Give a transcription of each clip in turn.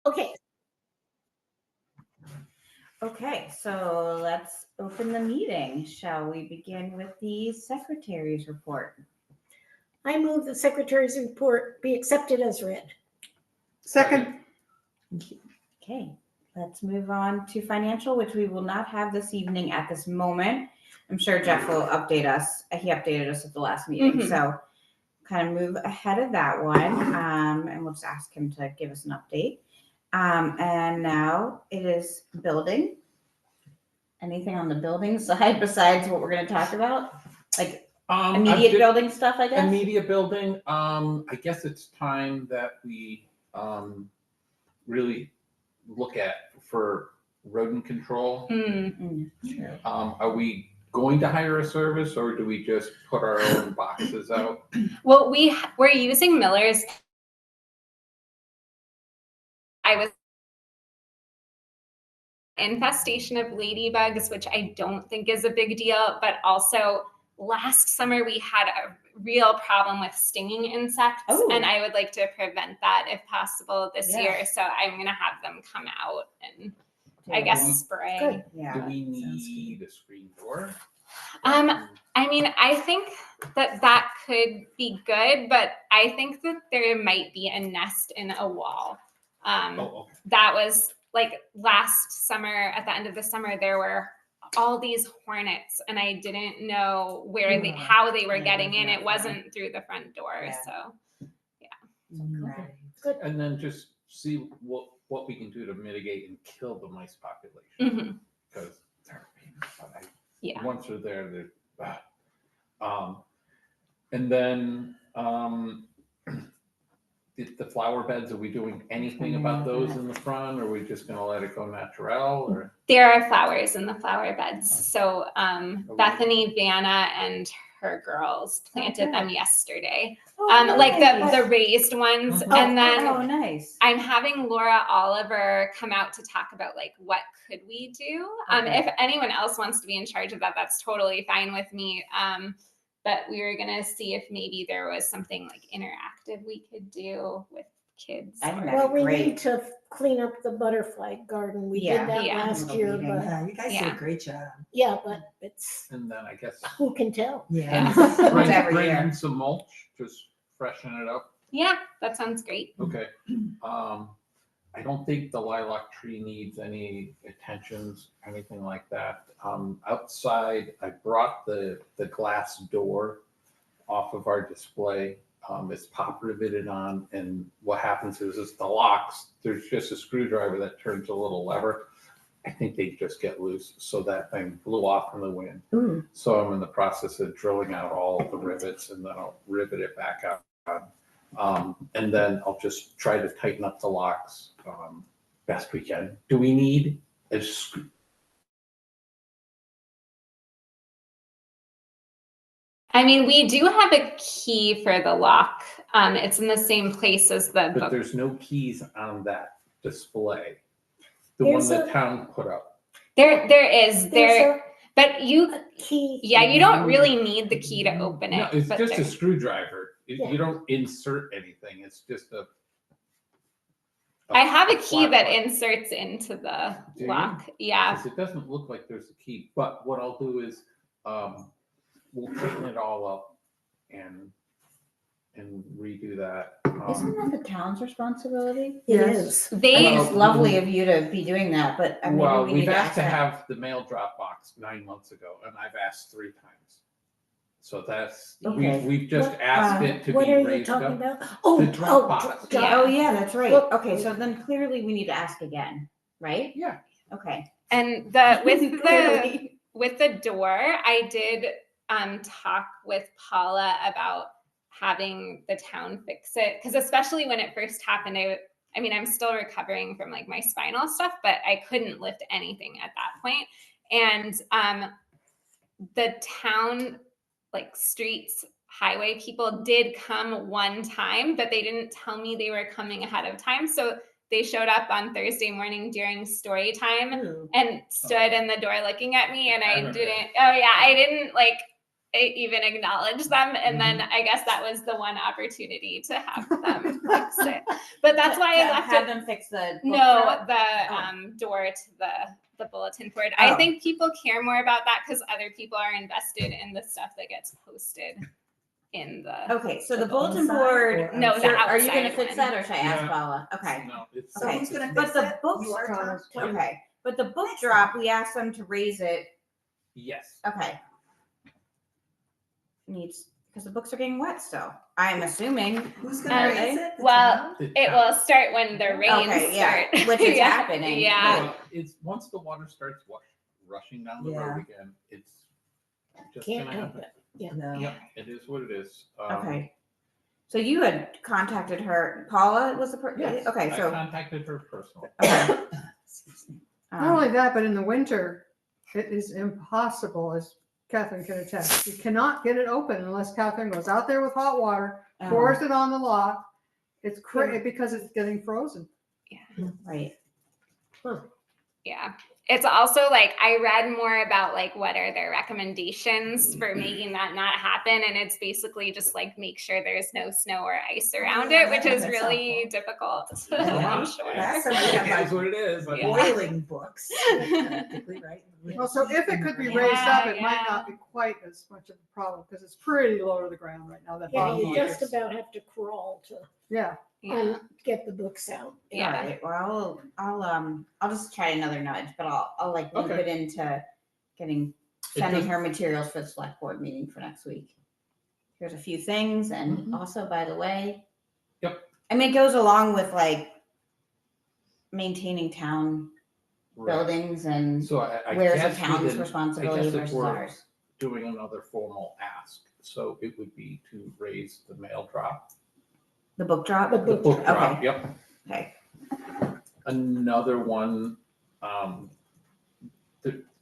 Okay. Okay, so let's open the meeting. Shall we begin with the secretary's report? I move the secretary's report be accepted as read. Second. Okay, let's move on to financial, which we will not have this evening at this moment. I'm sure Jeff will update us. He updated us at the last meeting, so kind of move ahead of that one, and we'll just ask him to give us an update. And now it is building. Anything on the building side besides what we're going to talk about? Like immediate building stuff, I guess? Immediate building. I guess it's time that we really look at for rodent control. Are we going to hire a service, or do we just put our own boxes out? Well, we're using Miller's. I was infestation of ladybugs, which I don't think is a big deal, but also last summer we had a real problem with stinging insects, and I would like to prevent that if possible this year. So I'm going to have them come out and I guess spray. Good. Yeah. Do we need a screen door? I mean, I think that could be good, but I think that there might be a nest in a wall. Okay. That was like last summer, at the end of the summer, there were all these hornets, and I didn't know how they were getting in. It wasn't through the front door. So, Right. Good. And then just see what we can do to mitigate and kill the mice population. Because they're once they're there, they're and then the flower beds, are we doing anything about those in the front, or are we just going to let it go natural? Or there are flowers in the flower beds. So Bethany, Vanna, and her girls planted them yesterday. Like the raised ones. And then nice. I'm having Laura Oliver come out to talk about like what could we do. If anyone else wants to be in charge of that, that's totally fine with me. But we were gonna see if maybe there was something like interactive we could do with kids. Well, we need to clean up the butterfly garden. We did that last year, but you guys did a great job. yeah, but it's, and then I guess who can tell? Yeah. bring in some mulch, just freshen it up. Yeah, that sounds great. Okay. I don't think the lilac tree needs any attentions, anything like that. Outside, I brought the glass door off of our display. It's pop riveted on, and what happens is the locks, there's just a screwdriver that turns a little lever. I think they just get loose, so that thing blew off in the wind. So I'm in the process of drilling out all of the rivets, and then I'll rivet it back out. And then I'll just try to tighten up the locks best we can. Do we need a I mean, we do have a key for the lock. It's in the same place as the But book. there's no keys on that display. The one the town put up. There is there, but you key. Yeah, you don't really need the key to open it. No, it's but just a there- screwdriver. You don't insert anything. It's just a I have a key flat that button. inserts into the Do you? lock. Yeah. 'Cause it doesn't look like there's a key. But what I'll do is we'll tighten it all up and redo that. Isn't that the town's responsibility? It Yes. is. I They mean, it's lovely of you to be doing that, but maybe Well, we we've need to asked ask to that. have the mail drop box 9 months ago, and I've asked 3 times. So that's Okay. we've just What, asked it to What be are you raised talking up. about? Oh, The drop box. Yeah. Oh, yeah, that's right. Look- Okay, so then clearly we need to ask again, right? Yeah. Okay. and the Clearly. with the door, I did talk with Paula about having the town fix it, because especially when it first happened, I mean, I'm still recovering from like my spinal stuff, but I couldn't lift anything at that point. And the town, like streets, highway people did come one time, but they didn't tell me they were coming ahead of time. So they showed up on Thursday morning during story time and stood in the door looking at me, and I remember didn't, oh yeah, I didn't like, even acknowledge them. And then I guess that was the one opportunity to have them fix it. But that's why I left Have it. them fix the book No, drop? the door to the bulletin board. I Oh. think people care more about that because other people are invested in the stuff that gets posted in the. Okay, so the The bulletin inside board, or No, the are you gonna outside fix one. that or should I ask Yeah. Paula? Okay, No, it's. Okay. Someone's gonna but fix the it. books, You are Tom. okay, but the book drop, we asked them to raise it, Yes. okay. Needs, because the books are getting wet still, I'm assuming. Who's gonna Um, raise it? The well, town? It will start when the rains Okay, yeah, start. which is Yeah, happening. Yeah. Well, it's, once the water starts rushing down the road again, it's just Can't gonna help happen. it. No. Yep, it is what it is. Okay. So you had contacted her, Paula was the person? Yes, Okay, I so, contacted her personally. okay. Excuse me. Not only that, but in the winter, it is impossible, as Catherine can attest. You cannot get it open unless Catherine goes out there with hot water, pours it on the lot. It's because it's getting frozen. Right, Yeah. It's also like I read more about like what are their recommendations for making that not happen. And it's basically just like make sure there's no snow or ice around it, which is That's really difficult. Yeah. I'm sure. That's somebody It have is what it is. like Yeah. boiling books, practically, right? Well, so if it could be raised up, it might not be quite as much of a problem because it's pretty low to the ground right now. That Yeah, bottom you one just is. about have to crawl to Yeah, Yeah. get the books out. Yeah. alright, well, I'll just try another nudge, but I'll like loop Okay. it into sending just- her materials for the select board meeting for next week. Here's a few things, and also, by the way. Yep. I mean, it goes along with like maintaining town Right. buildings and So I where's the guess town's within- responsibility I guess if versus we're ours. doing another formal ask, so it would be to raise the mail drop. The book drop? The The book book drop. drop, yep. Okay, Another one,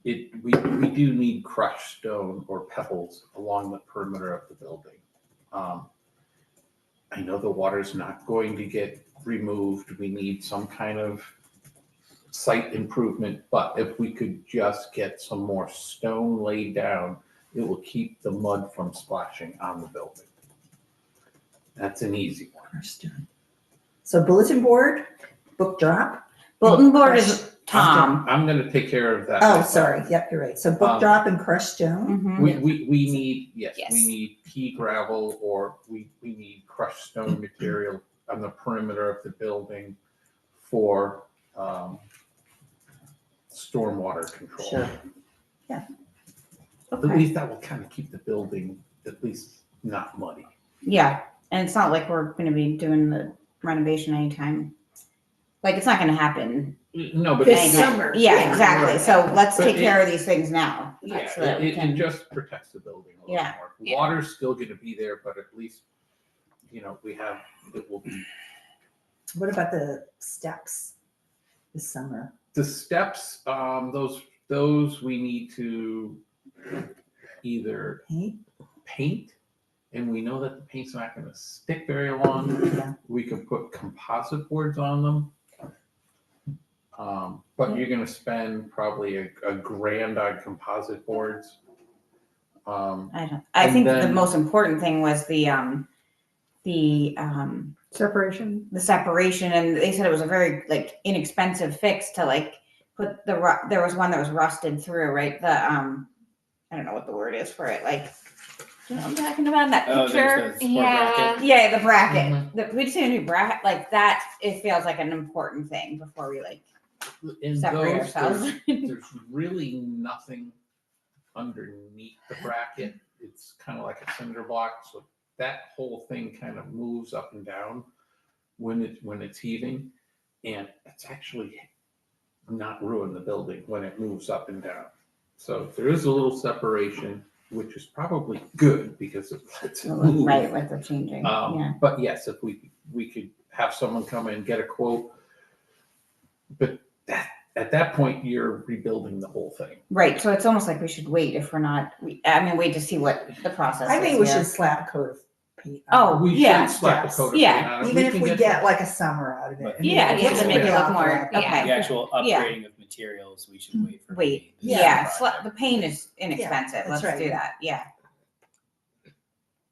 we do need crushed stone or pebbles along the perimeter of the building. I know the water's not going to get removed. We need some kind of site improvement, but if we could just get some more stone laid down, it will keep the mud from splashing on the building. That's an easy one. So bulletin board, book drop. bulletin board is Crushed Tom. I'm gonna take care of that. Oh, myself. sorry. Yep, you're right. So book drop and crushed stone. Mhm. We need, yes, Yes. we need pea gravel or we need crushed stone material on the perimeter of the building for stormwater control. Sure. Yeah. At Okay. least that will kind of keep the building at least not muddy. Yeah, and it's not like we're gonna be doing the renovation anytime. Like, it's not gonna happen. No, but. This anytime. summer. Yeah, exactly. So let's But take it- care of these things now. Yeah, so that we it can- just protects the building a little Yeah. more. Yeah. Water's still gonna be there, but at least, it will be. What about the steps this summer? The steps, those we need to either paint, and we know that the paint's not gonna stick very long. Yeah. We could put composite boards on them. But you're gonna spend probably a grand on composite boards. I And think the then- most important thing was the separation. separation, and they said it was a very like inexpensive fix to like put there was one that was rusted through, right? The I don't know what the word is for it, like, you know what I'm talking about, that Oh, picture? there's the sport bracket. Yeah, the bracket. Mhm. We just need a new bracket like that. It feels like an important thing before we like In separate those, ourselves. there's really nothing underneath the bracket. It's kind of like a cinder block, so that whole thing kind of moves up and down when it's heaving, and it's actually not ruin the building when it moves up and down. So there is a little separation, which is probably good because it lets it move. Right, with the changing. Yeah. But yes, if we could have someone come in, get a quote, but at that point, you're rebuilding the whole thing. Right. So it's almost like we should wait if we're not. Wait to see what the process I is. think we here. should slap a coat of paint. Oh, We yeah, should slap a yes. coat of Yeah. paint on it. Even if can we get like a summer out of it. I mean, Yeah, it just looks to make it good look out more. there. Okay. The actual Yeah. upgrading of materials, we should wait for. Wait. the Yeah. project. The paint is inexpensive. that's Let's right, do yeah. that. Yeah.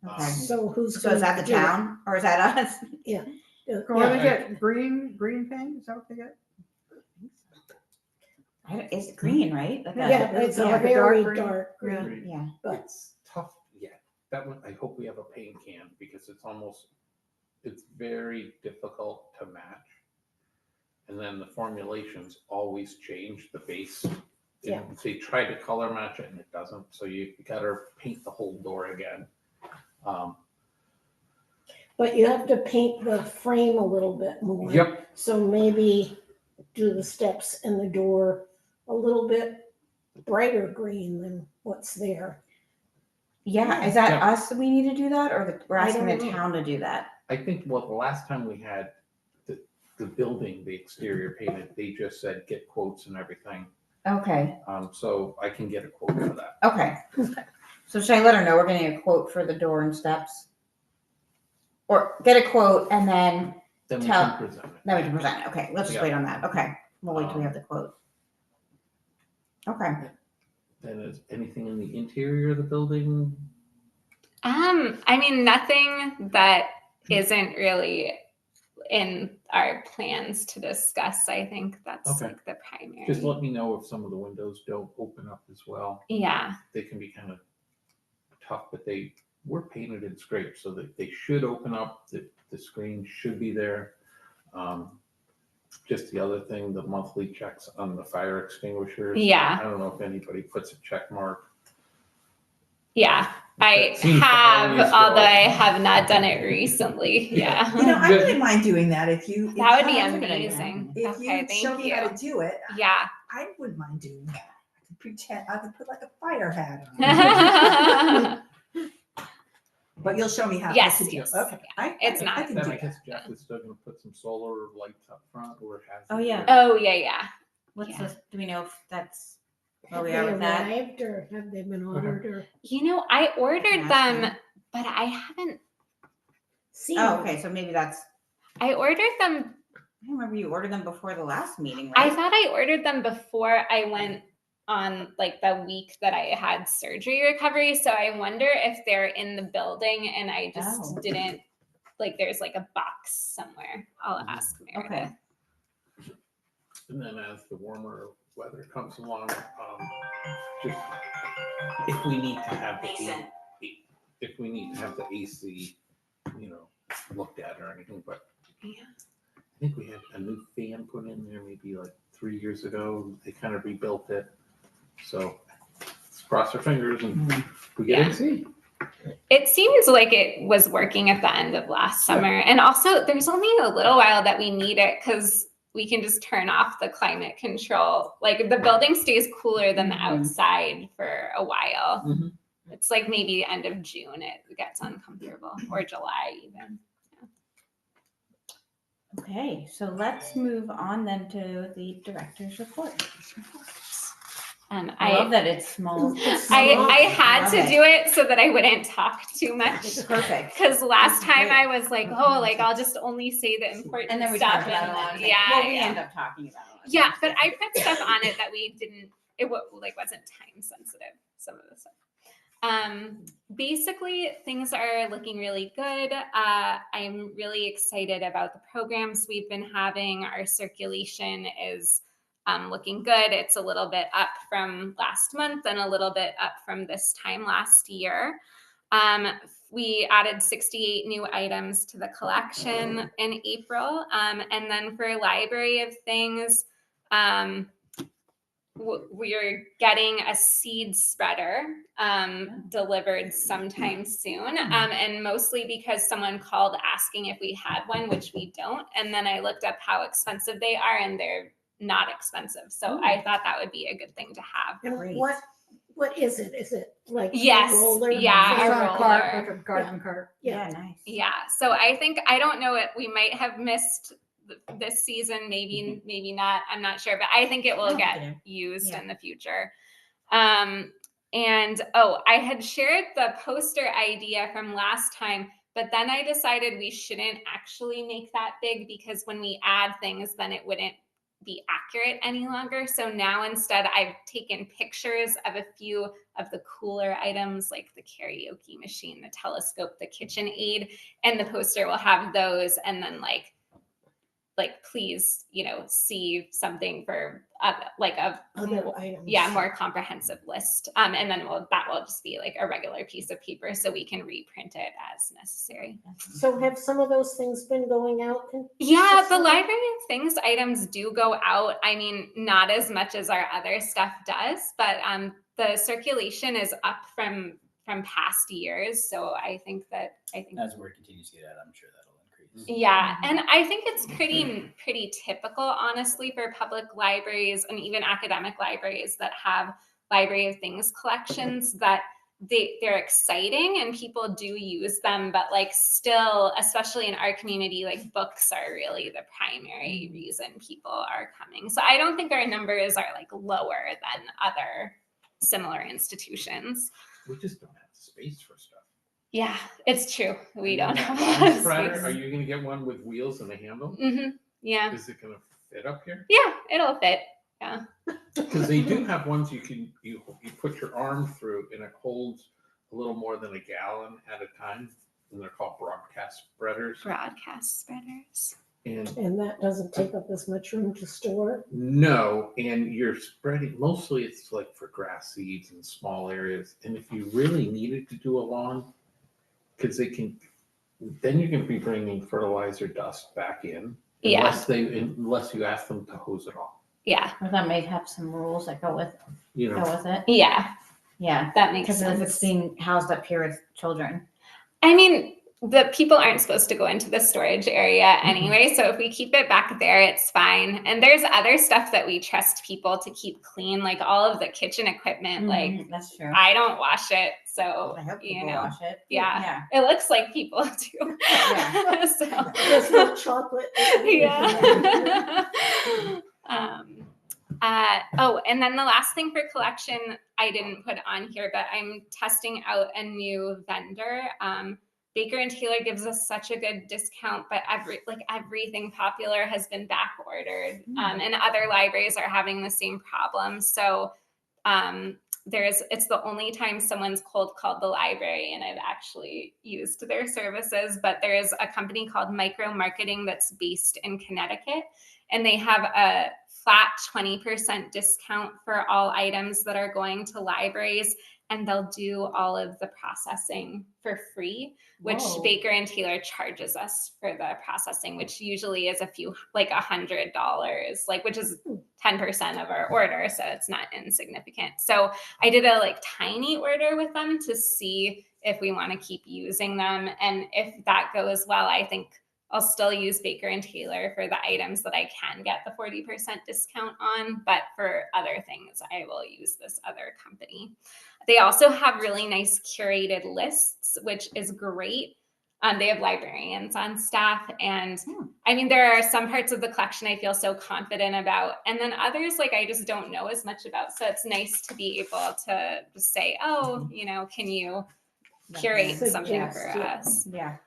Okay. So who's So is that the gonna do it? town or is that us? Or they Yeah. get green paint, is that what they get? It's green, right? Like Yeah, that- but it's a like a dark very green. dark Yeah. green, Yeah. but It's tough. Yeah, that one, I hope we have a paint can because it's very difficult to match. And then the formulations always change the base. Yeah. And they try to color match it and it doesn't, so you gotta paint the whole door again. but you have to paint the frame a little bit more. Yep, So maybe do the steps and the door a little bit brighter green than what's there. Yeah. Is that Yeah. us? We need to do that, or we're I asking the don't know. town to do that? I think, well, the last time we had the building, the exterior painted, they just said get quotes and everything. Okay. So I can get a quote for that. Okay. So should I let her know we're getting a quote for the door and steps? Or get a quote and then Then we Tell- can present it. we can present it. Okay, let's just Yeah. wait on that. Okay. We'll wait till we have the quote. Okay. Then is anything in the interior of the building? I mean, nothing that isn't really in our plans to discuss. I think that's Okay. like the primary. Just let me know if some of the windows don't open up as well. Yeah. They can be kind of tough, but they were painted in scrape so that they should open up. The screen should be there. Just the other thing, the monthly checks on the fire extinguishers. Yeah. I don't know if anybody puts a check mark. Yeah. I That seems to have, always go- although I have not done it recently. Yeah. You know, Yeah. I wouldn't mind doing that if you. That would be that's a good idea. amazing. If Okay, you thank show me how you. to do it, Yeah. I wouldn't mind doing that. I could pretend, I could put like a fire hat on. But you'll show me how Yes, to do it. yes, Okay. It's I not- can Then do I guess that. Jeff is still gonna put some solar lights up front or has. Oh, yeah. Oh, yeah. What's Yeah. this? Do we know if that's where Have we they are with that? arrived or have they been ordered or You know, I ordered Ask them, but I haven't, seen? Oh, them? okay. So maybe that's. I ordered them. I remember you ordered them before the last meeting, I right? thought I ordered them before I went on like the week that I had surgery recovery. So I wonder if they're in the building and I just Oh. didn't, like, there's like a box somewhere. I'll ask Meredith. Okay. And then as the warmer weather comes along, just if we need to have Mason. if we need to have the AC, looked at or anything, but Yeah. I think we had a new fan put in there maybe like 3 years ago. They kind of rebuilt it. So let's cross our fingers and we get Yeah. AC. It seemed like it was working at the end of last summer. And also, there's only a little while that we need it because we can just turn off the climate control. Like the building stays cooler than the Mhm. outside for a while. Mhm. It's like maybe end of June it gets uncomfortable, or July even. Okay, so let's move on then to the director's report. I love that it's small. I had Love to it. do it so that I wouldn't talk too much. It's perfect. Because last time Great. I was like, oh, like I'll just only say the important And then we stuff. talked about it a lot. Yeah, Well, we yeah. end up talking about it. Yeah, but I put stuff on it that we didn't. Wasn't time sensitive. Some of the stuff. Basically, things are looking really good. I'm really excited about the programs we've been having. Our circulation is looking good. It's a little bit up from last month and a little bit up from this time last year. We added 68 new items to the collection in April. And then for Library of Things, we're getting a seed spreader delivered sometime soon. And mostly because someone called asking if we had one, which we don't. And then I looked up how expensive they are and they're not expensive. So I thought that would be a good thing to have. And Great. what is it? Is it like a Yes, roller? yeah, It's a on a cart, roller. like a garden cart. Yeah, nice. Yeah. So I think, I don't know it. We might have missed this season, maybe not. I'm not sure, but I think it will get used Yeah. in the future. And I had shared the poster idea from last time, but then I decided we shouldn't actually make that big because when we add things, then it wouldn't be accurate any longer. So now instead I've taken pictures of a few of the cooler items like the karaoke machine, the telescope, the KitchenAid, and the poster will have those, and then like please, see something for like a Other items. more comprehensive list. And then that will just be like a regular piece of paper so we can reprint it as necessary. So have some of those things been going out? Yeah, the Library of Things items do go out. I mean, not as much as our other stuff does, but the circulation is up from past years. So I think As word continues to get out, I'm sure that'll increase. yeah, and I think it's pretty typical, honestly, for public libraries and even academic libraries that have Library of Things collections, that they're exciting and people do use them, but like still, especially in our community, like books are really the primary reason people are coming. So I don't think our numbers are like lower than other similar institutions. We just don't have space for stuff. Yeah, it's true. We don't have a Lawn lot of spreader, space. Are you gonna get one with wheels and a handle? Yeah. Is it gonna fit up here? Yeah, it'll fit. Yeah. Because they do have ones you put your arm through and it holds a little more than a gallon at a time, and they're called broadcast spreaders. Broadcast spreaders. And that doesn't take up as much room to store? No, and you're spreading, mostly it's like for grass seeds and small areas. And if you really needed to do a lawn, because then you're going to be bringing fertilizer dust back in, unless you ask them to hose it off. Yeah. Or that may have some rules that go with it. Yeah, Yeah, that makes because sense. if it's being housed up here with children. I mean, the people aren't supposed to go into the storage area anyway, so if we keep it back there, it's fine. And there's other stuff that we trust people to keep clean, like all of the kitchen equipment. Like That's true. I don't wash it, so I hope people wash it. Yeah. It looks like people do. Yeah. So There's no chocolate. yeah. And then the last thing for collection I didn't put on here, but I'm testing out a new vendor. Baker and Taylor gives us such a good discount, but everything popular has been back ordered, and other libraries are having the same problem. So it's the only time someone's cold called the library and I've actually used their services, but there's a company called Micro Marketing that's based in Connecticut, and they have a flat 20% discount for all items that are going to libraries, and they'll do all of the processing for free, which Baker and Taylor charges us for the processing, which usually is $100, which is 10% of our order. So it's not insignificant. So I did a tiny order with them to see if we want to keep using them. And if that goes well, I think I'll still use Baker and Taylor for the items that I can get the 40% discount on, but for other things, I will use this other company. They also have really nice curated lists, which is great. They have librarians on staff, and I mean, there are some parts of the collection I feel so confident about, and then others I just don't know as much about. So it's nice to be able to just say, oh, can you curate something for us? Yeah.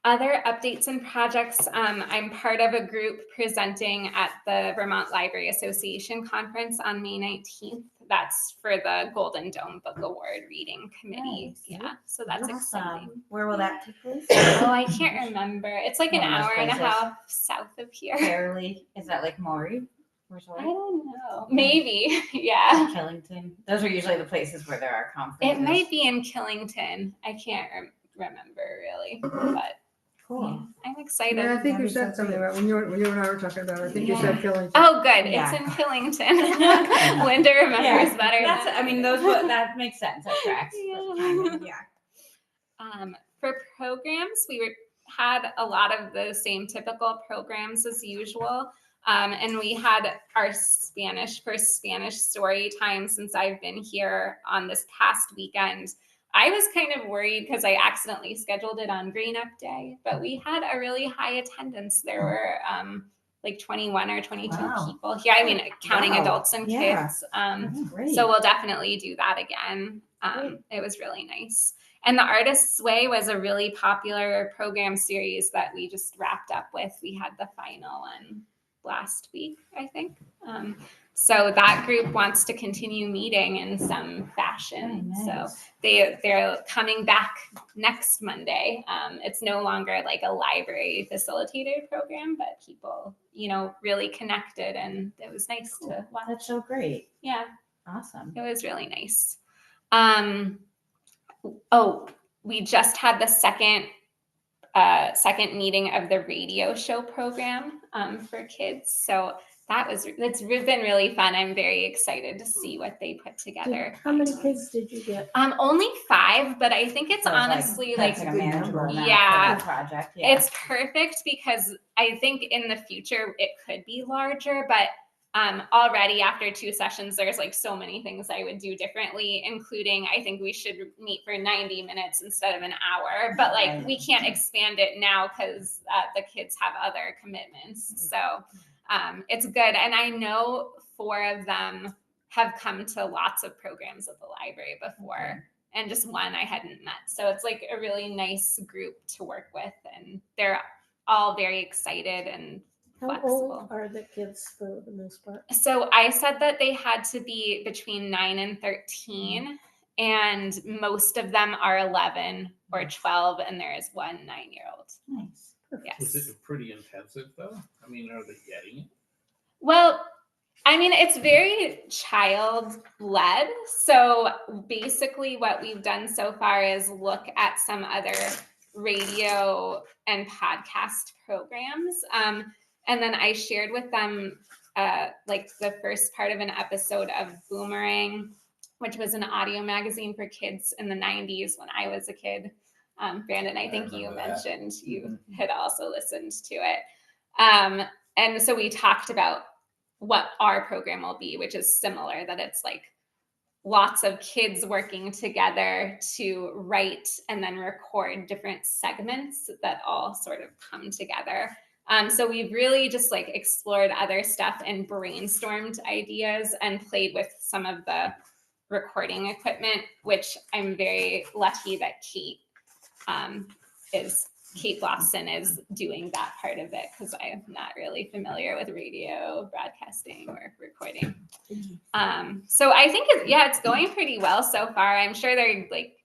Other updates and projects. I'm part of a group presenting at the Vermont Library Association conference on May 19th. That's for the Golden Dome Book Award Reading Committee. Nice. Yeah, so that's exciting. Where will that take place? Oh, I can't remember. It's an One of those hour and a places. half south of here. Fairly. Is that Maury? I don't know. Maybe. Yeah. Killington. Those are usually the places where there are conferences. It might be in Killington. I can't remember really, but Cool. I'm excited. Yeah, I think you That'd be said so something about when you and I were talking about it. I think you Yeah. said Killington. Oh, good. Yeah. It's in Killington. Linda remembers better. That's. than I mean, that makes sense. That tracks. Yeah. For programs, we had a lot of the same typical programs as usual. And we had our Spanish for Spanish story time since I've been here on this past weekend. I was kind of worried because I accidentally scheduled it on Green Up Day, but we had a really high attendance. There were 21 or 22 people here. I mean, counting adults and kids. That's great. So we'll definitely do that again. It was really nice. And the Artist's Way was a really popular program series that we just wrapped up with. We had the final on last week, I think. So that group wants to continue meeting in some fashion. Oh, So nice. they're coming back next Monday. It's no longer like a library facilitator program, but people, really connected, and it was nice to watch. That's so great. Yeah, Awesome. it was really nice. We just had the second meeting of the radio show program for kids. So it's been really fun. I'm very excited to see what they put together. How many kids did you get? Only 5, but I think it's So honestly that's like a manageable amount Yeah. for the project. Yeah. it's perfect because I think in the future it could be larger, but already after 2 sessions, there's like so many things I would do differently, including I think we should meet for 90 minutes instead of an hour, but like Right. we can't expand it now because the kids have other commitments. So it's good. And I know 4 of them have come to lots of programs at the library before, and just one I hadn't met. So it's like a really nice group to work with, and they're all very excited and How flexible. old are the kids for the most part? So I said that they had to be between 9 and 13, and most of them are 11 or 12, and there is one 9-year-old. Nice. Was Yes. it pretty intensive though? I mean, are they getting it? Well, I mean, it's very child led. So basically, what we've done so far is look at some other radio and podcast programs. And then I shared with them like the first part of an episode of Boomerang, which was an audio magazine for kids in the 90s when I was a kid. Brandon, I think you mentioned you had also listened to it. And so we talked about what our program will be, which is similar, that it's like lots of kids working together to write and then record different segments that all sort of come together. So we've really just like explored other stuff and brainstormed ideas and played with some of the recording equipment, which I'm very lucky that Kate Blosson is doing that part of it, because I am not really familiar with radio broadcasting or recording. So I think it's going pretty well so far. I'm sure they're like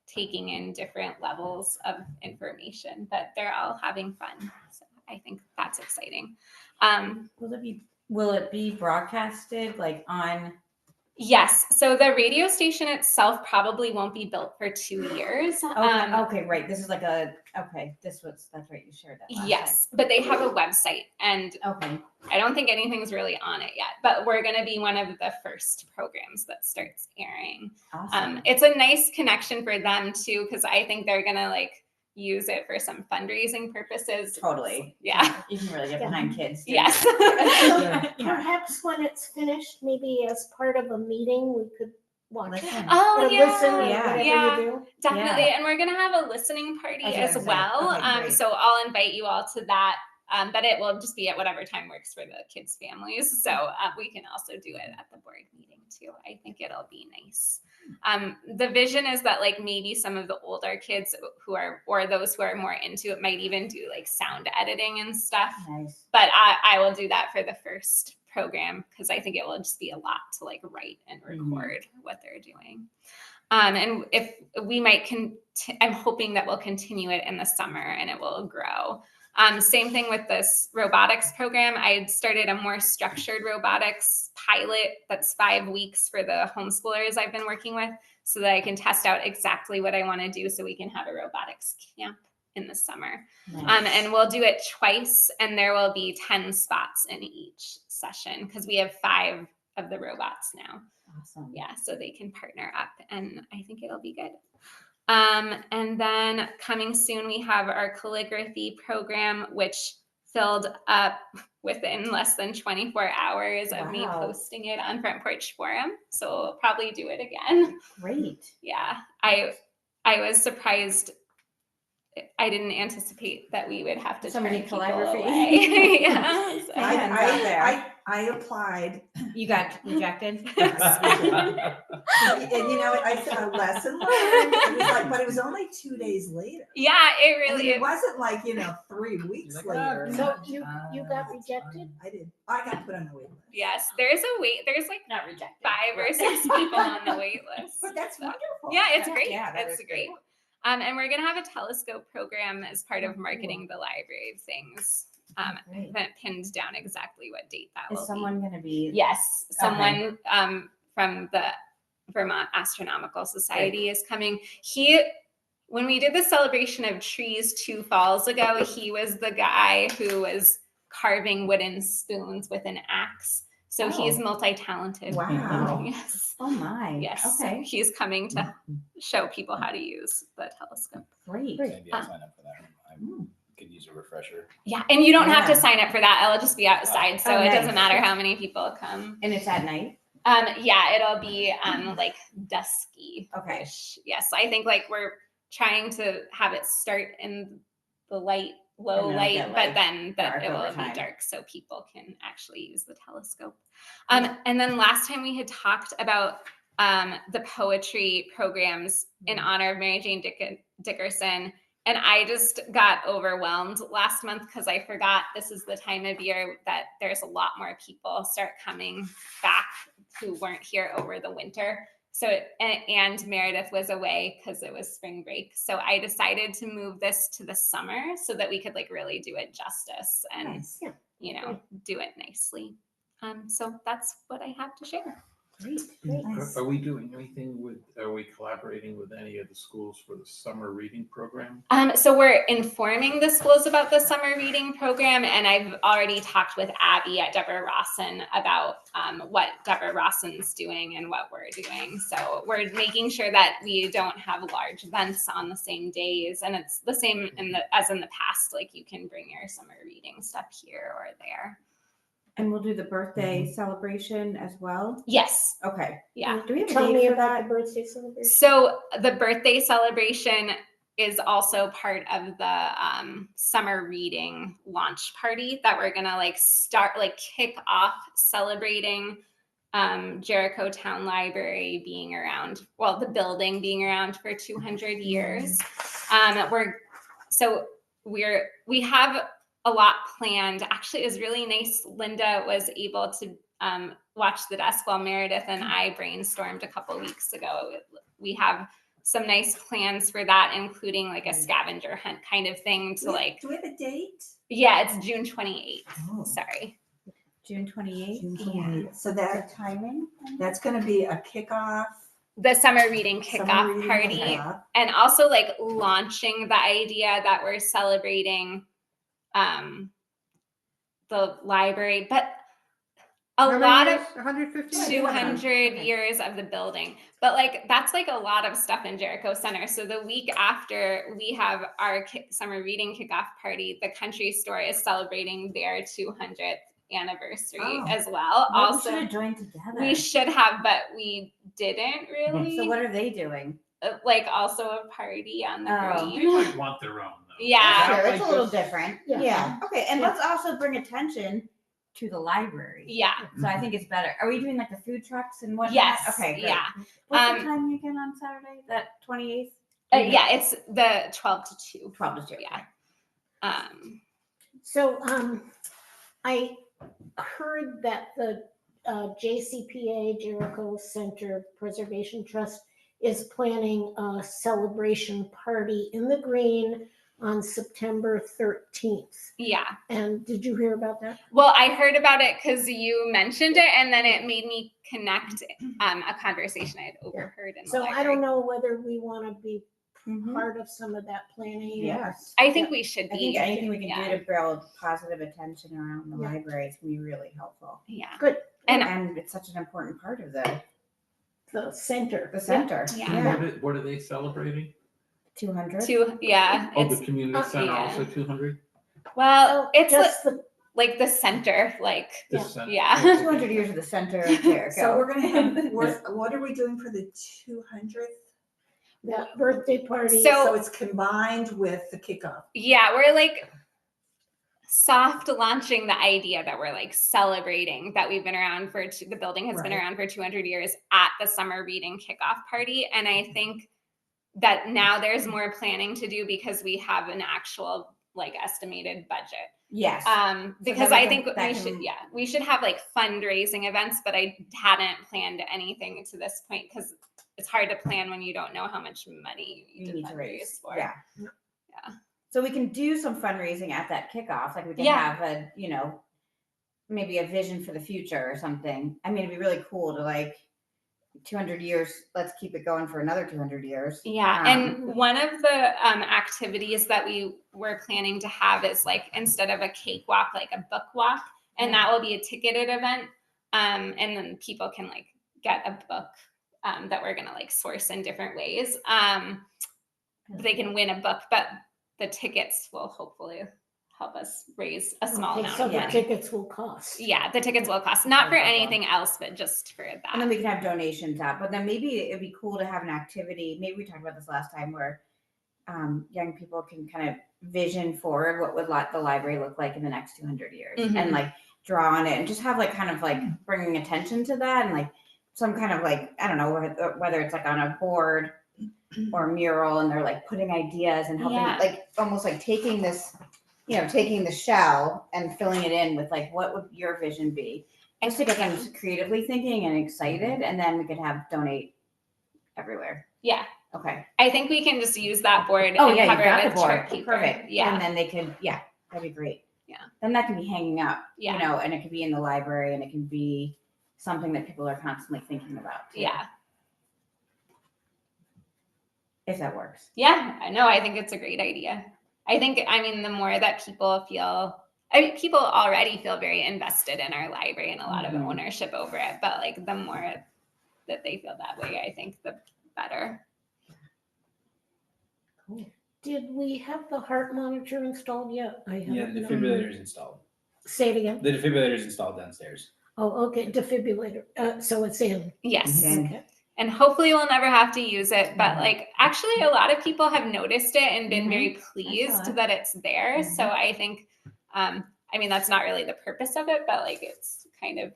taking in different levels of information, but they're all having fun. So I think that's exciting. Will it be broadcasted like on? Yes. So the radio station itself probably won't be built for 2 years. Okay, right. This is like that's right. You shared that. last Yes, but they have a website, and time. Okay. I don't think anything's really on it yet, but we're going to be one of the first programs that starts airing. Awesome. It's a nice connection for them too, because I think they're going to like use it for some fundraising purposes. Totally. Yeah. You can really get behind kids. too. Yes. So perhaps when it's finished, maybe as part of a meeting, we could watch it. Listen. Oh, Or yeah. listen or Yeah. whatever Yeah. you do. Definitely. Yeah. And we're going to have a listening party I was as gonna say, well. okay, great. So I'll invite you all to that. But it will just be at whatever time works for the kids' families. So we can also do it at the board meeting too. I think it'll be nice. The vision is that like maybe some of the older kids or those who are more into it might even do like sound editing and stuff. Nice. But I will do that for the first program, because I think it will just be a lot to like write and record what they're doing. And if we might, I'm hoping that we'll continue it in the summer and it will grow. Same thing with this robotics program. I started a more structured robotics pilot that's 5 weeks for the homeschoolers I've been working with, so that I can test out exactly what I want to do so we can have a robotics camp in the summer. Nice. And we'll do it twice, and there will be 10 spots in each session, because we have 5 of the robots now. Awesome. Yeah, so they can partner up, and I think it'll be good. And then coming soon, we have our calligraphy program, which filled up within less than 24 hours of me Wow. posting it on Front Porch Forum. So we'll probably do it again. Great. Yeah, I was surprised. I didn't anticipate that we would have to So many turn people calligraphy. away. Yeah, so- Fans out there. I applied, You got rejected? Yes, and you know, I said a lesson learned. It was like, but it was only 2 days later. yeah, it I mean, really it is. wasn't like, 3 weeks You're like, later. So you got rejected? I did. I got put on the wait list. Yes, there's like Not rejected. 5 or 6 people on the wait list. But that's wonderful. Yeah, it's great. Yeah, that It's is great. And we're gonna have a telescope program as part of marketing the library of things. I Great. haven't pinned down exactly what date that will Is someone going to be? be. Yes, someone from the Vermont Astronomical Society is coming. When we did the celebration of trees 2 falls ago, he was the guy who was carving wooden spoons with an axe. So he's Oh. multi-talented. Wow. Yes. Oh my. Yes. Okay. He's coming to show people how to use the telescope. Great. Maybe I'll sign up for that. I could use a refresher. Yeah. And you don't have to Yeah. sign up for that. It'll just be outside. So Oh, it nice. doesn't matter how many people come. And it's at night. Yeah, it'll be like dusky. Okay. Yes. I think like we're trying to have it start in the low And then light, get, but like, then dark it will over be time. dark so people can actually use the telescope. And then last time we had talked about the poetry programs in honor of Mary Jane Dickerson. And I just got overwhelmed last month because I forgot this is the time of year that there's a lot more people start coming back who weren't here over the winter. So, and Meredith was away because it was spring break. So I decided to move this to the summer so that we could like really do it justice and, Nice. do it nicely. So that's what I have to share. Great. Nice. Are we doing anything are we collaborating with any of the schools for the summer reading program? So we're informing the schools about the summer reading program, and I've already talked with Abby at Deborah Rawson about what Deborah Rawson's doing and what we're doing. So we're making sure that we don't have large events on the same days, and it's the same as in the past. Like you can bring your summer reading stuff here or there. And we'll do the birthday celebration as well. Yes, Okay. yeah. Do we have a Tell date me for about that? the birthday celebration. So the birthday celebration is also part of the summer reading launch party that we're gonna kick off celebrating Jericho Town Library being around, the building being around for 200 years. We have a lot planned. Actually, it was really nice. Linda was able to watch the desk while Meredith and I brainstormed a couple weeks ago. We have some nice plans for that, including like a scavenger hunt kind of thing to like. Do we have a date? Yeah, it's June 28th. Oh. Sorry. June 28th. June Yeah. 28th. So The timing? that's going to be a kickoff. The summer reading kickoff summer reading party. kickoff. And also like launching the idea that we're celebrating the library, but How a many lot years? of 150? 200 Okay. years of the building, but like that's like a lot of stuff in Jericho Center. So the week after we have our summer reading kickoff party, the country store is celebrating their 200th anniversary Oh. as well. Oh, we Also, should have joined together. we should have, but we didn't really. So what are they doing? Like also a party on the Oh. green. They might want their own though. Yeah. Sure, like it's a little this? different. Yeah. Yeah. Okay, and Yeah. let's also bring attention to the library. Yeah. So I think it's better. Are we doing like the food trucks and whatnot? Yes. Okay, great. Yeah. What's the timing again on Saturday? That 28th? Yeah. It's the 12 to 2. 12 to 2. Yeah. So I heard that the JCPA, Jericho Center Preservation Trust, is planning a celebration party in the green on September 13th. Yeah. And did you hear about that? Well, I heard about it because you mentioned it, and then it made me connect a conversation I had overheard in the So library. I don't know whether we want to be Mhm. part of some of that planning. Yes. I think we should I be. think anything we can Yeah. do to build positive attention around the Yeah. library is going to be really helpful. Yeah. Good. And it's such an important part of the Center. center. Yeah. What are they celebrating? 200. Yeah. Oh, It's the community center yeah. also 200? well, it's just the like the center, like The Yeah. center. Yeah. Oh, okay. 200 years of the center of Jericho. So we're going to have, what are we doing for the 200th? that birthday party. So it's combined with the kickoff. Yeah, we're like soft launching the idea that we're like celebrating that we've been around for the building has been Right. around for 200 years at the summer reading kickoff party. And I think that now there's more planning to do because we have an actual like estimated budget. Yes. Because that I we can- think that we should have like fundraising events, but I hadn't planned anything to this point because it's hard to plan when you don't know how much money you need to fundraise for. Yeah. Yeah. So we can do some fundraising at that kickoff. Like we can Yeah. have a, maybe a vision for the future or something. I mean, it'd be really cool to like 200 years. Let's keep it going for another 200 years. Yeah, and one of the activities that we were planning to have is like instead of a cakewalk, like a book walk, and that will be a ticketed event. And then people can like get a book that we're gonna like source in different ways. They can win a book, but the tickets will hopefully help us raise a small amount So of the money. tickets will cost. Yeah, the tickets will cost, not for anything else, but just for that. And then we can have donations out. But then maybe it'd be cool to have an activity. Maybe we talked about this last time where young people can kind of vision forward what would the library look like in the next 200 years Mhm. and like draw on it and just have like kind of like bringing attention to that and like some kind of like, I don't know, whether it's like on a board or a mural and they're like putting ideas and helping like almost like taking this, taking the shell and filling it in with like, what would your vision be? Just to get them creatively thinking and excited, and then we could have donate everywhere. Yeah. Okay. I think we can just use that board Oh and yeah, cover you got it the with board. chart paper. Perfect. Yeah. And then they could, that'd be great. Yeah. Then that can be hanging up, Yeah. and it could be in the library and it can be something that people are constantly thinking about. Too, Yeah. If that works. Yeah. I know. I think it's a great idea. The more that people feel, people already feel very invested in our library and a lot of Mhm. ownership over it. But like the more that they feel that way, I think the better. Did we have the heart monitor installed yet? I Yeah, haven't. the no. defibrillator is installed. Say it again. The defibrillator is installed downstairs. Oh, okay, defibrillator. So it's in. Yes. Mhm. Okay. And hopefully we'll never have to use it. But like actually a lot of people have noticed it and been Mhm. very I saw pleased it. that it's there. So I think that's not really the purpose of it, but like it's kind of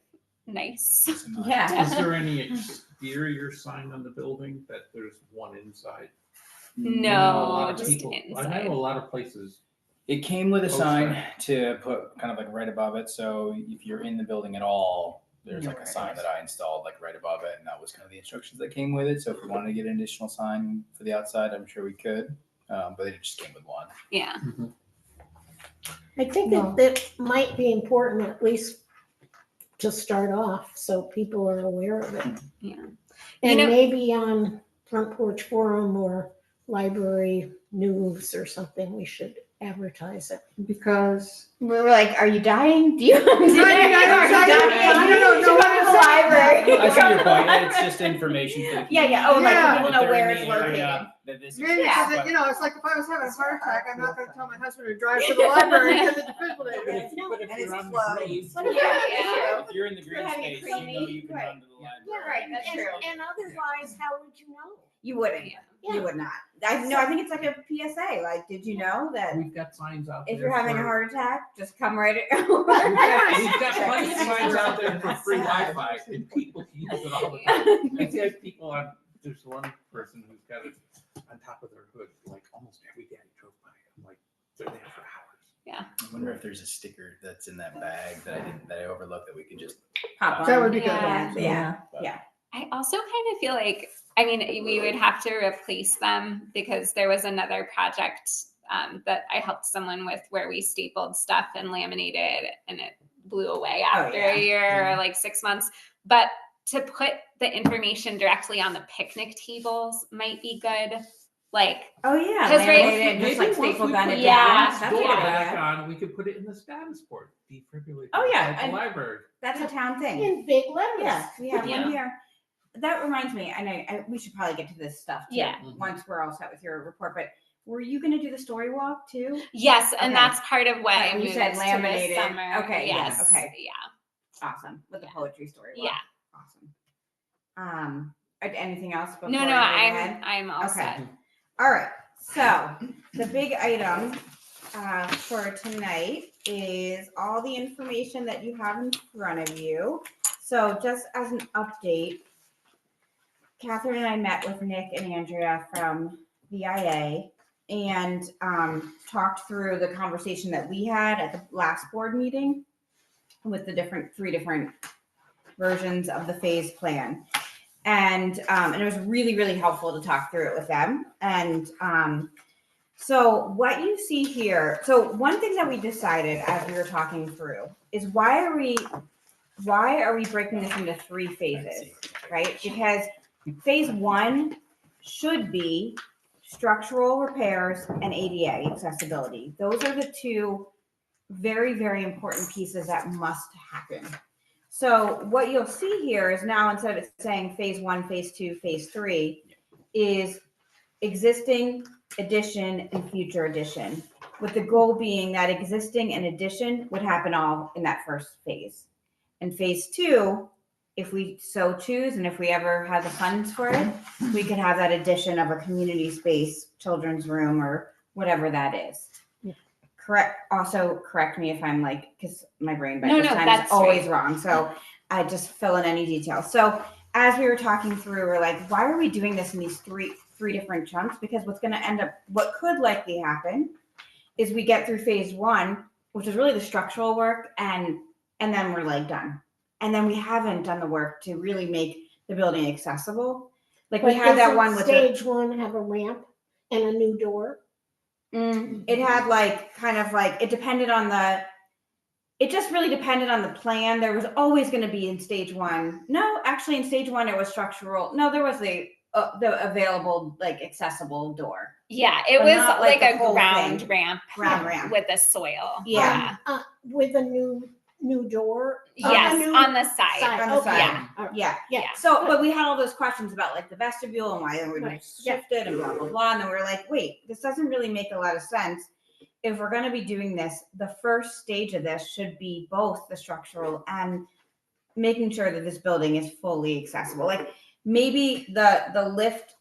nice. It's not- Yeah. Is there any exterior sign on the building that there's one inside? I know a No, lot of just people- inside. I know a lot of places. It came with a Oh, sign sorry. to put kind of like right above it. So if you're in the building at all, there's You know like where a it sign is. that I installed like right above it. And that was kind of the instructions that came with it. So if we wanted to get an additional sign for the outside, I'm sure we could. But it just came with one. Yeah. I think No. that might be important, at least to start off, so people are aware of it. Yeah. And You know- maybe on Front Porch Forum or Library News or something, we should advertise it. Because We were like, "Are you dying? Do you?" I don't know, no one is the library. I see your point. It's just information for the Yeah. Oh, like Yeah. people If know they're where in it's the area located. that this is- maybe Yeah. because it's like if I was having a heart attack, I'm not going to tell my husband to drive to the library and get the defibrillator. But if And you're it's on slow. the green, Yeah. If you're in the green having space, a you know you can right. run to the library. Yeah, Right, that's and, true. and otherwise, how would you know? You wouldn't. Yeah. You would not. I think it's like a PSA. Like, did you know that we've got signs out there. if you're having a for- heart attack, just come right. We've got plenty of signs out there for free Wi-Fi, and people use it all the time. I see people on. There's one person who's got it on top of their hood, like almost every day I drove by. I'm like, they're there for hours. I wonder if there's a sticker that's in that bag that I overlooked that we could just. Pop on. That would be good. Yeah. I also kind of feel like, we would have to replace them because there was another project that I helped someone with where we stapled stuff and laminated and it blew away after yeah. a year or like 6 months. But to put the information directly on the picnic tables might be good. Like, Oh yeah. 'Cause Laminated, just like once we staple put gun it the Yeah. down. That's a door good back idea. on, we could put it in the status board. Defibrillator. Oh, yeah, at the and- library. That's a town thing. In big letters. Yeah, we have Yeah. one here. That reminds me, and we should probably get to this stuff too, Yeah. once we're all set with your report. But were you going to do the story walk too? yes, and Okay. that's part of what I And you moved said to laminated. this summer. Okay, yeah, Yes. okay. Yeah. Awesome, with the poetry story walk. Yeah. Awesome. Anything else? Before No, we no, move ahead? I'm all Okay. set. All right. So the big item for tonight is all the information that you have in front of you. So just as an update, Catherine and I met with Nick and Andrea from the IA and talked through the conversation that we had at the last board meeting with the three different versions of the phase plan. And it was really, really helpful to talk through it with them. And so what you see here, so one thing that we decided as we were talking through is why are we breaking this into 3 phases, right? Because phase 1 should be structural repairs and ADA accessibility. Those are the 2 very, very important pieces that must happen. So what you'll see here is now instead of it saying phase 1, phase 2, phase 3 is existing, addition, and future addition, with the goal being that existing and addition would happen all in that first phase. And phase 2, if we so choose, and if we ever have the funds for it, we could have that addition of a community space, children's room, or whatever that is. Yeah. Correct me if I'm like, because my brain by No, this no, time that's is always right. wrong. So I just fill in any details. So as we were talking through, we're like, why are we doing this in these three different chunks? Because what could likely happen is we get through phase 1, which is really the structural work, and then we're like done. And then we haven't done the work to really make the building accessible. Like we But had that isn't one with stage 1 have a ramp and a new door? it had like kind of like it just really depended on the plan. There was always going to be in stage 1. No, actually in stage 1 it was structural. No, there was the available like accessible door. Yeah, it But was not like like a the whole ground thing. ramp Ground ramp. with the soil. Yeah. With a new door? Yes, A new on the side. On the Okay. side. All right. Yeah. Yeah. So, but we had all those questions about like the vestibule and why they were Right. Yeah. shifted and blah, blah, blah. And then we were like, wait, this doesn't really make a lot of sense. If we're going to be doing this, the first stage of this should be both the structural and making sure that this building is fully accessible. Like maybe the lift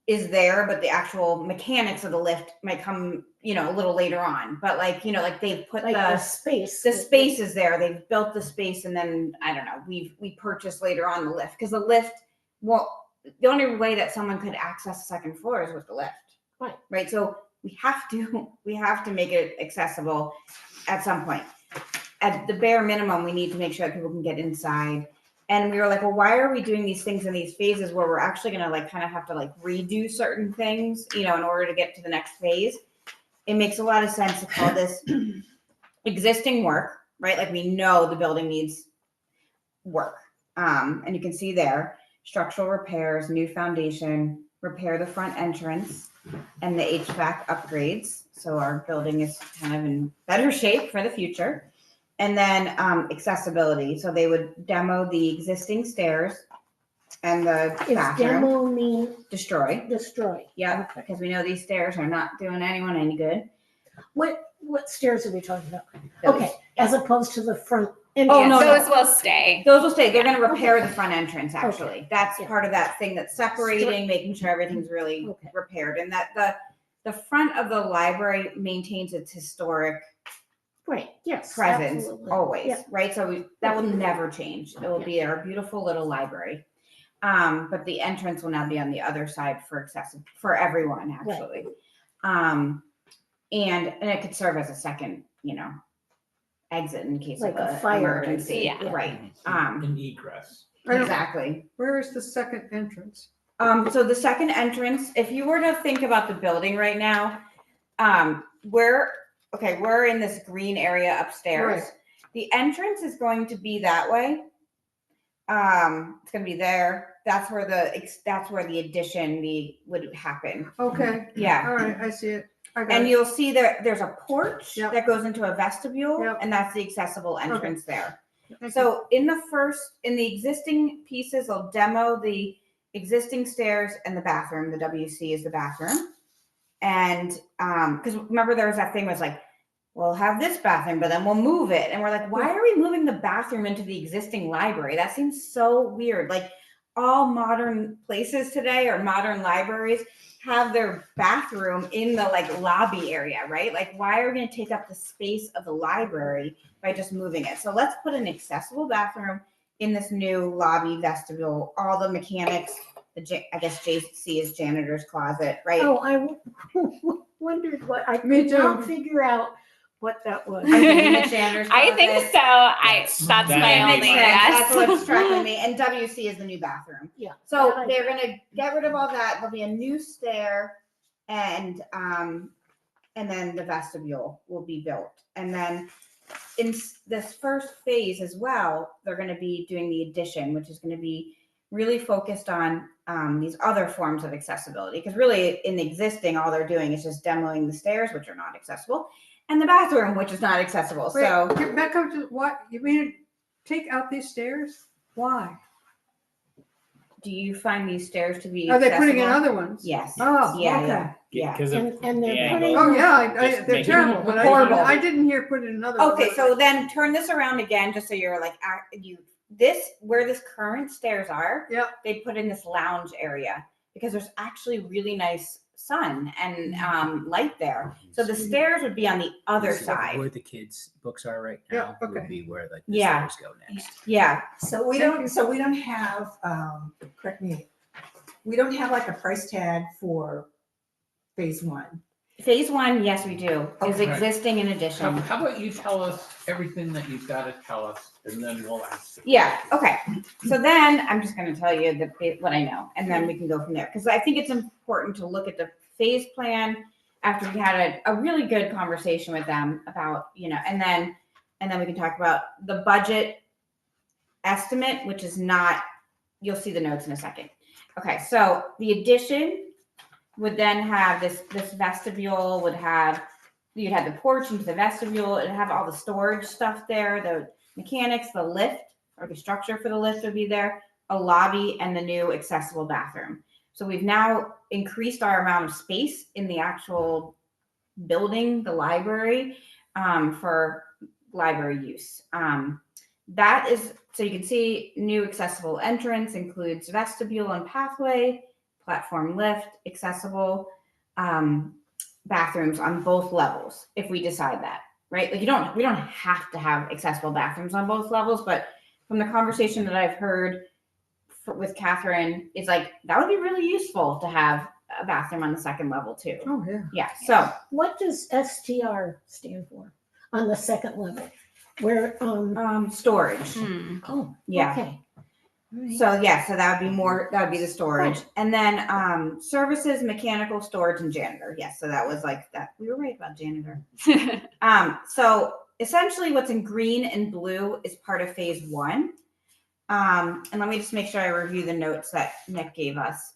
is there, but the actual mechanics of the lift might come, a little later on. But like, like they've put Like the space. the space is there. They've built the space, and then I don't know. We purchased later on the lift because the lift. Well, the only way that someone could access the second floor is with the lift. Right. Right. So we have to make it accessible at some point. At the bare minimum, we need to make sure that people can get inside. And we were like, well, why are we doing these things in these phases where we're actually going to like kind of have to like redo certain things, in order to get to the next phase? It makes a lot of sense to call this existing work, right? Like we know the building needs work. And you can see there, structural repairs, new foundation, repair the front entrance, and the HVAC upgrades. So our building is kind of in better shape for the future. And then accessibility. So they would demo the existing stairs and the Is bathroom. demo mean Destroy. destroy? Yeah, because we know these stairs are not doing anyone any good. What stairs are we talking about? Those. Okay, as opposed to the front. Oh, no, Those will stay. Those will stay. They're going to repair the front entrance, actually. Okay. That's Yeah. part of that thing that's separating, making sure everything's really Okay. repaired. And that the front of the library maintains its historic Right, yes. presence absolutely. always, Yeah. right? So that will never change. It will be our beautiful little library. But the entrance will now be on the other side for everyone, actually. And it could serve as a second, exit in case Like of a an fire emergency. exit, yeah. Right. An egress. Exactly. Where is the second entrance? So the second entrance, if you were to think about the building right now, we're in this green area upstairs. Right. The entrance is going to be that way. It's going to be there. That's where the addition would happen. Okay, Yeah. all right, I see it. I got And it. you'll see there's a porch Yep. that goes into a vestibule, Yep. and that's the accessible entrance there. Thank So in the existing pieces, they'll demo the existing stairs and the bathroom. The WC is the bathroom. And because remember there was that thing was like, we'll have this bathroom, but then we'll move it. And we're like, why are we moving the bathroom into the existing library? That seems so weird. Like all modern places today or modern libraries have their bathroom in the like lobby area, right? Like why are we going to take up the space of the library by just moving it? So let's put an accessible bathroom in this new lobby vestibule. All the mechanics, I guess JC is janitor's closet, right? Oh, I wondered what, I Me could not too. figure out what that was. I think it's janitor's I think closet. so. That's that my makes only sense. That's what's guess. striking me. And WC is the new bathroom. Yeah. So that I- they're gonna get rid of all that. There'll be a new stair, and then the vestibule will be built. And then in this first phase as well, they're going to be doing the addition, which is going to be really focused on these other forms of accessibility. Because really, in the existing, all they're doing is just demoing the stairs, which are not accessible, and the bathroom, which is not accessible. Wait, So get back up to what, you mean take out these stairs? Why? do you find these stairs to be Are they putting in accessible? other ones? Yes. Oh, Yeah, okay. yeah, yeah. Because of And they're the putting. angle. Oh, yeah, Just they're make it terrible, but horrible. I didn't hear put in another one. Okay, so then turn this around again, just so you're like, where this current stairs are, Yep. they put in this lounge area because there's actually really nice sun and light there. So the stairs would be on the other This is side. Where the kids' books are right Yeah, now okay. would be where like the Yeah. stairs go next. Yeah. So we don't have, correct me, we don't have like a price tag for phase one. Phase one, yes, we do, is Okay. existing in addition. How about you tell us everything that you've got to tell us, and then we'll ask. Yeah, okay. So then I'm just going to tell you what I know, and then we can go from there. Because I think it's important to look at the phase plan after we had a really good conversation with them about, and then we can talk about the budget estimate, which is not, you'll see the notes in a second. Okay, so the addition would then have this vestibule you'd have the porch into the vestibule, it'd have all the storage stuff there, the mechanics, the lift, or the structure for the lift would be there, a lobby, and the new accessible bathroom. So we've now increased our amount of space in the actual building, the library, for library use. That is, so you can see new accessible entrance includes vestibule and pathway, platform lift, accessible bathrooms on both levels if we decide that, right? Like we don't have to have accessible bathrooms on both levels, but from the conversation that I've heard with Catherine, it's like that would be really useful to have a bathroom on the second level too. Oh, yeah. Yeah. So What does STR stand for on the second level? Where, storage. oh, Yeah. okay. All right. So yeah, so that would be the storage. And then services, mechanical, storage, and janitor. Yes, so that was like that. We were right about janitor. So essentially what's in green and blue is part of phase one. And let me just make sure I review the notes that Nick gave us.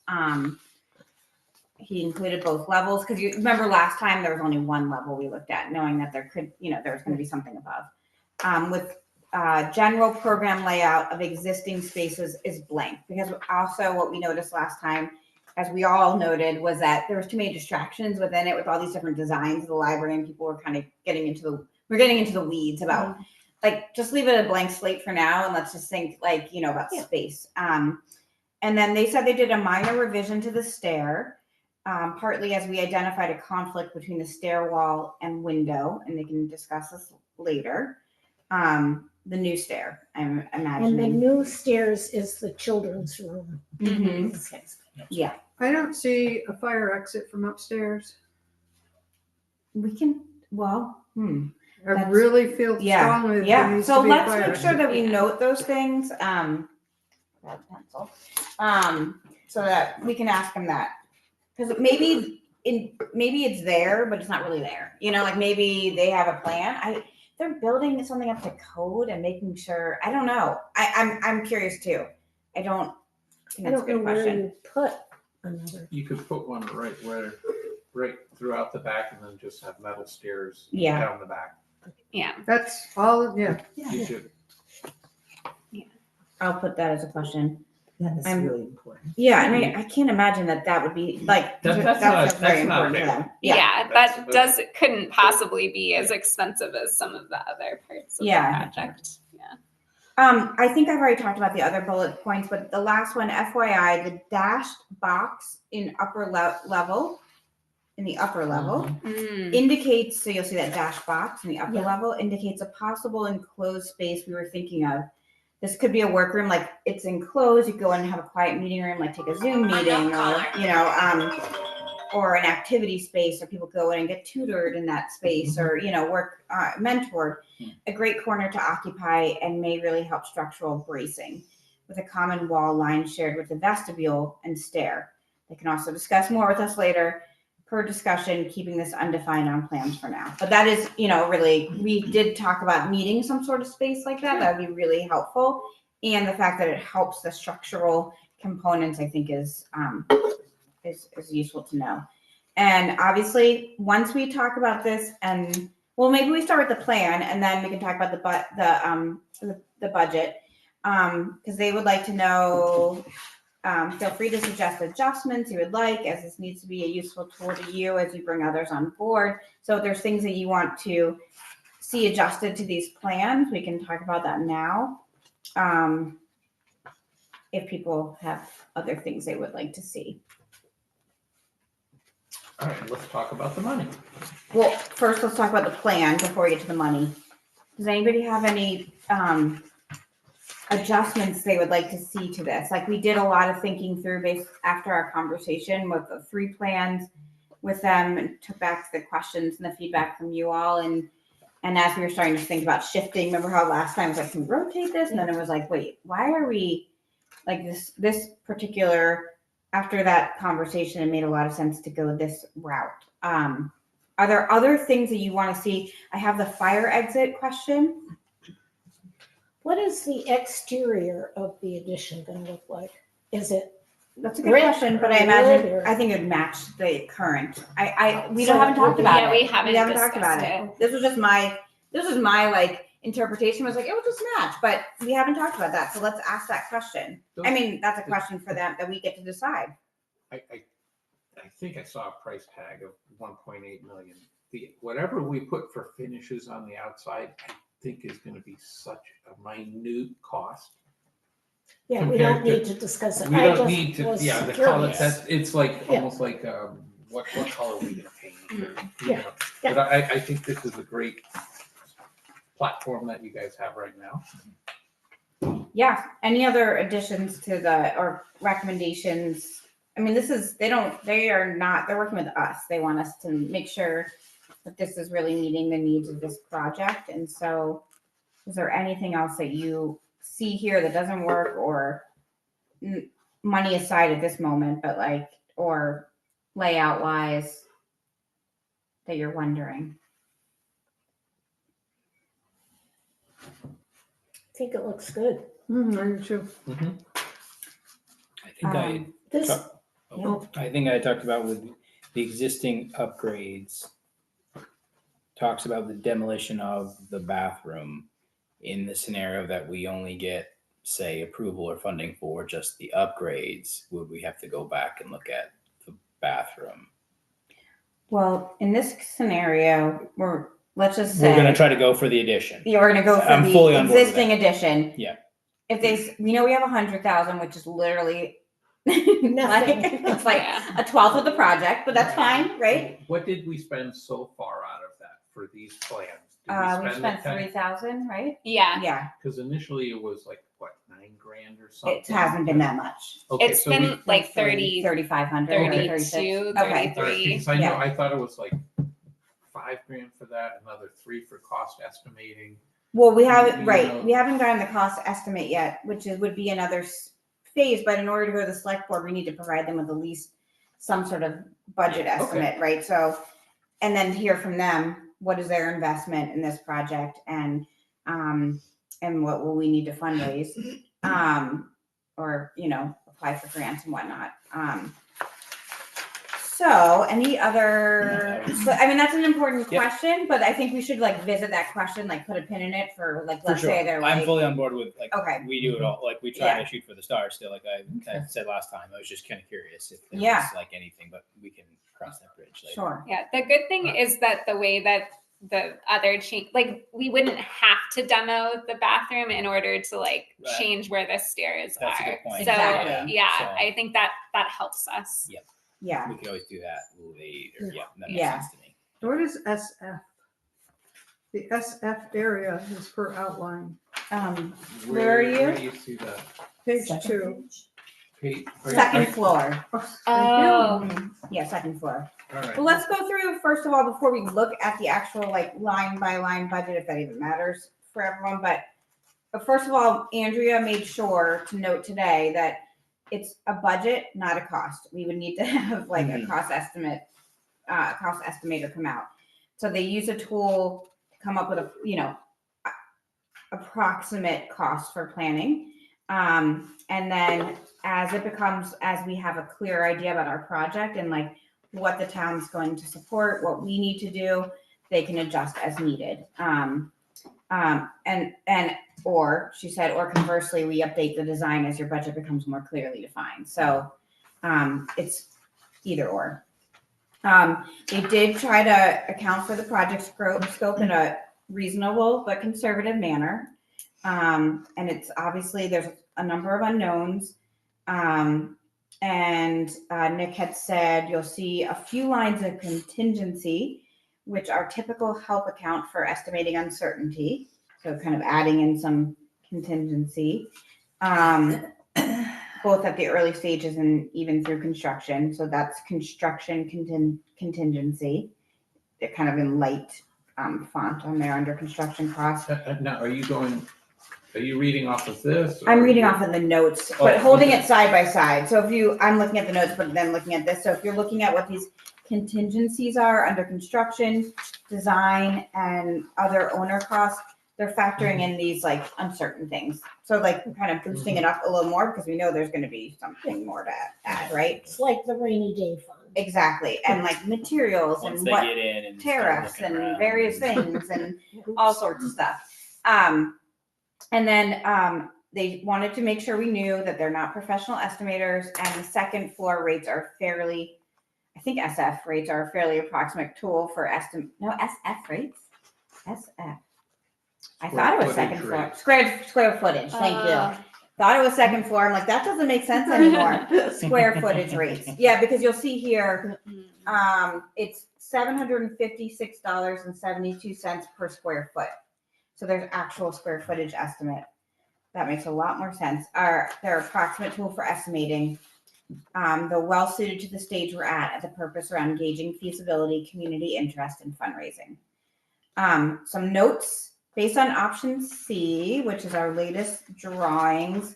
He included both levels because you remember last time there was only one level we looked at, knowing that there could, there was going to be something above. With general program layout of existing spaces is blank because also what we noticed last time, as we all noted, was that there was too many distractions within it with all these different designs of the library, and people were kind of getting into the weeds about like just leave it a blank slate for now and let's just think about space. And then they said they did a minor revision to the stair, partly as we identified a conflict between the stairwell and window, and they can discuss this later. The new stair, I'm imagining. And the new stairs is the children's room. Mhm. Okay. Yeah, I don't see a fire exit from upstairs. we can. Well, I That's- really feel yeah, strongly that there yeah. needs So to be a let's fire make exit. sure that we note those things. Grab a pencil. So that we can ask them that because maybe it's there, but it's not really there. Like maybe they have a plan. They're building something up to code and making sure. I don't know. I'm curious too. I don't. think I that's a don't know good where question. you put another. You could put one right throughout the back, and then just have metal stairs Yeah. down the back. Yeah. That's all, yeah. You could. I'll put that as a question. Yeah, that's I'm- really important. Yeah, I mean, I can't imagine that would be like, That's that's not- very that's not important to big. them. Yeah, That's- that couldn't possibly be as expensive as some of the other parts of Yeah. the project. Yeah. I think I've already talked about the other bullet points, but the last one, FYI, the dashed box in level, in the upper level, Mm. indicates, so you'll see that dash box in the upper Yeah. level, indicates a possible enclosed space we were thinking of. This could be a workroom, like it's enclosed, you go in and have a quiet meeting room, like take a Zoom meeting, or, or an activity space, or people go in and get tutored in that space, or, work, mentored. A great corner to occupy and may really help structural bracing with a common wall line shared with the vestibule and stair. They can also discuss more with us later. Per discussion, keeping this undefined on plans for now. But that is, really, we did talk about needing some sort of space like that. That would be really helpful. And the fact that it helps the structural components, I think, is useful to know. And obviously, once we talk about this, and well, maybe we start with the plan, and then we can talk about the budget, because they would like to know. Feel free to suggest adjustments you would like, as this needs to be a useful tool to you as you bring others on board. So if there's things that you want to see adjusted to these plans, we can talk about that now. If people have other things they would like to see. All right, let's talk about the money. Well, first let's talk about the plan before we get to the money. Does anybody have any adjustments they would like to see to this? Like, we did a lot of thinking through based after our conversation with the 3 plans with them, and took back the questions and the feedback from you all, and as we were starting to think about shifting, remember how last time it was like, can we rotate this? And then it was like, wait, why are we like this particular, after that conversation, it made a lot of sense to go this route. Are there other things that you want to see? I have the fire exit question. What is the exterior of the addition going to look like? Is it, That's a good Brick question, but I or imagine, wood or- I think it would match the current. We So haven't talked about it. Yeah, we haven't talked about discussed it. This was my like interpretation, was like, it would just match, but we haven't talked about that. So let's ask that question. I mean, that's a question for them that we get to decide. I think I saw a price tag of 1.8 million. Whatever we put for finishes on the outside, I think is going to be such a minute cost. yeah, we don't Compared need to discuss it. We I don't just need to, was the color, curious. it's like, Yeah. almost like, what color are we gonna paint? Yeah. But I think this is a great platform that you guys have right now. Yeah. Any other additions to or recommendations? I mean, they're working with us. They want us to make sure that this is really meeting the needs of this project. And so is there anything else that you see here that doesn't work, or money aside at this moment, but like, or layout wise that you're wondering? I think it looks good. I do too. I think This, I think I talked about with the existing upgrades, talks about the demolition of the bathroom in the scenario that we only get, say, approval or funding for just the upgrades. Would we have to go back and look at the bathroom? Well, in this scenario, let's just We're going to say, try to go for the addition. we're going to go for I'm fully the on board with existing addition. Yeah. If we know we have 100,000, which is literally Nothing. it's like Yeah. a 12th of the project, but that's fine, right? What did we spend so far out of that for these plans? We spent 3,000, right? Yeah. Yeah, Because initially it was like, what, $9,000 or something? it hasn't been that much. Okay, It's so been we, like 30, 3,500, 32, 36. Okay. 33. because I Yeah. I thought it was like $5,000 for that, another $3,000 for cost estimating. Well, we haven't, You right, know- we haven't gotten the cost estimate yet, which would be another phase, but in order to go to the select board, we need to provide them with at least some sort of budget Yeah, okay. estimate, right? So, and then hear from them, what is their investment in this project, and what will we need to fundraise, or, apply for grants and whatnot. So, any other? So, I mean, that's an important Yep. question, but I think we should like visit that question, like put a pin in it for like, For let's sure. say they're I'm like, fully on board with like okay, we do it all. Like we try Yeah. to shoot for the stars still. Like I kind of said last time, I was just kind of curious if there Yeah. was like anything, but we can cross that bridge later. sure, Yeah, the good thing is that the way that the other change, like we wouldn't have to demo the bathroom in order to like Right. change where the stairs That's a are. good point. So Exactly. yeah, So- I think that helps us. yeah. We could always do that later. Yeah, that makes Yeah. sense to me. What is SF? The SF area is per outline, Where are you? Where do you see that? page Second 2. page. Pete, Second floor. Thank Oh. Yeah, second floor. All right. Well, let's go through first of all before we look at the actual like line by line budget, if that even matters for everyone. But first of all, Andrea made sure to note today that it's a budget, not a cost. We would need to have like a cost estimator come out. So they use a tool to come up with a approximate cost for planning. And then as we have a clear idea about our project and like what the town's going to support, what we need to do, they can adjust as needed. Or she said, or conversely, we update the design as your budget becomes more clearly defined. So it's either or. They did try to account for the project scope in a reasonable but conservative manner. And it's obviously there's a number of unknowns. Nick had said you'll see a few lines of contingency, which are typical help account for estimating uncertainty. So kind of adding in some contingency, both at the early stages and even through construction. So that's construction contingency. They're kind of in light font on there under construction costs. Now, are you reading off of this? I'm reading off of the notes, but holding it side by side. So I'm looking at the notes, but then looking at this. So if you're looking at what these contingencies are under construction, design, and other owner costs, they're factoring in these like uncertain things. So like kind of boosting it up a little more because we know there's going to be something more to add, right? It's like the rainy day fund. Exactly. And like materials Once and they what get in and start tariffs looking and around various things and all sorts of stuff. And then they wanted to make sure we knew that they're not professional estimators, and the second floor rates are fairly, I think SF rates are a fairly approximate tool for SF rates? SF. I thought it was second floor. Rates. Square footage, thank you. Thought it was second floor. I'm like, that doesn't make sense anymore. Square footage rates. Yeah, because you'll see here, it's $756.72 per square foot. So there's actual square footage estimate. That makes a lot more sense. Their approximate tool for estimating. They're well suited to the stage we're at the purpose around gauging feasibility, community interest, and fundraising. Some notes based on option C, which is our latest drawings,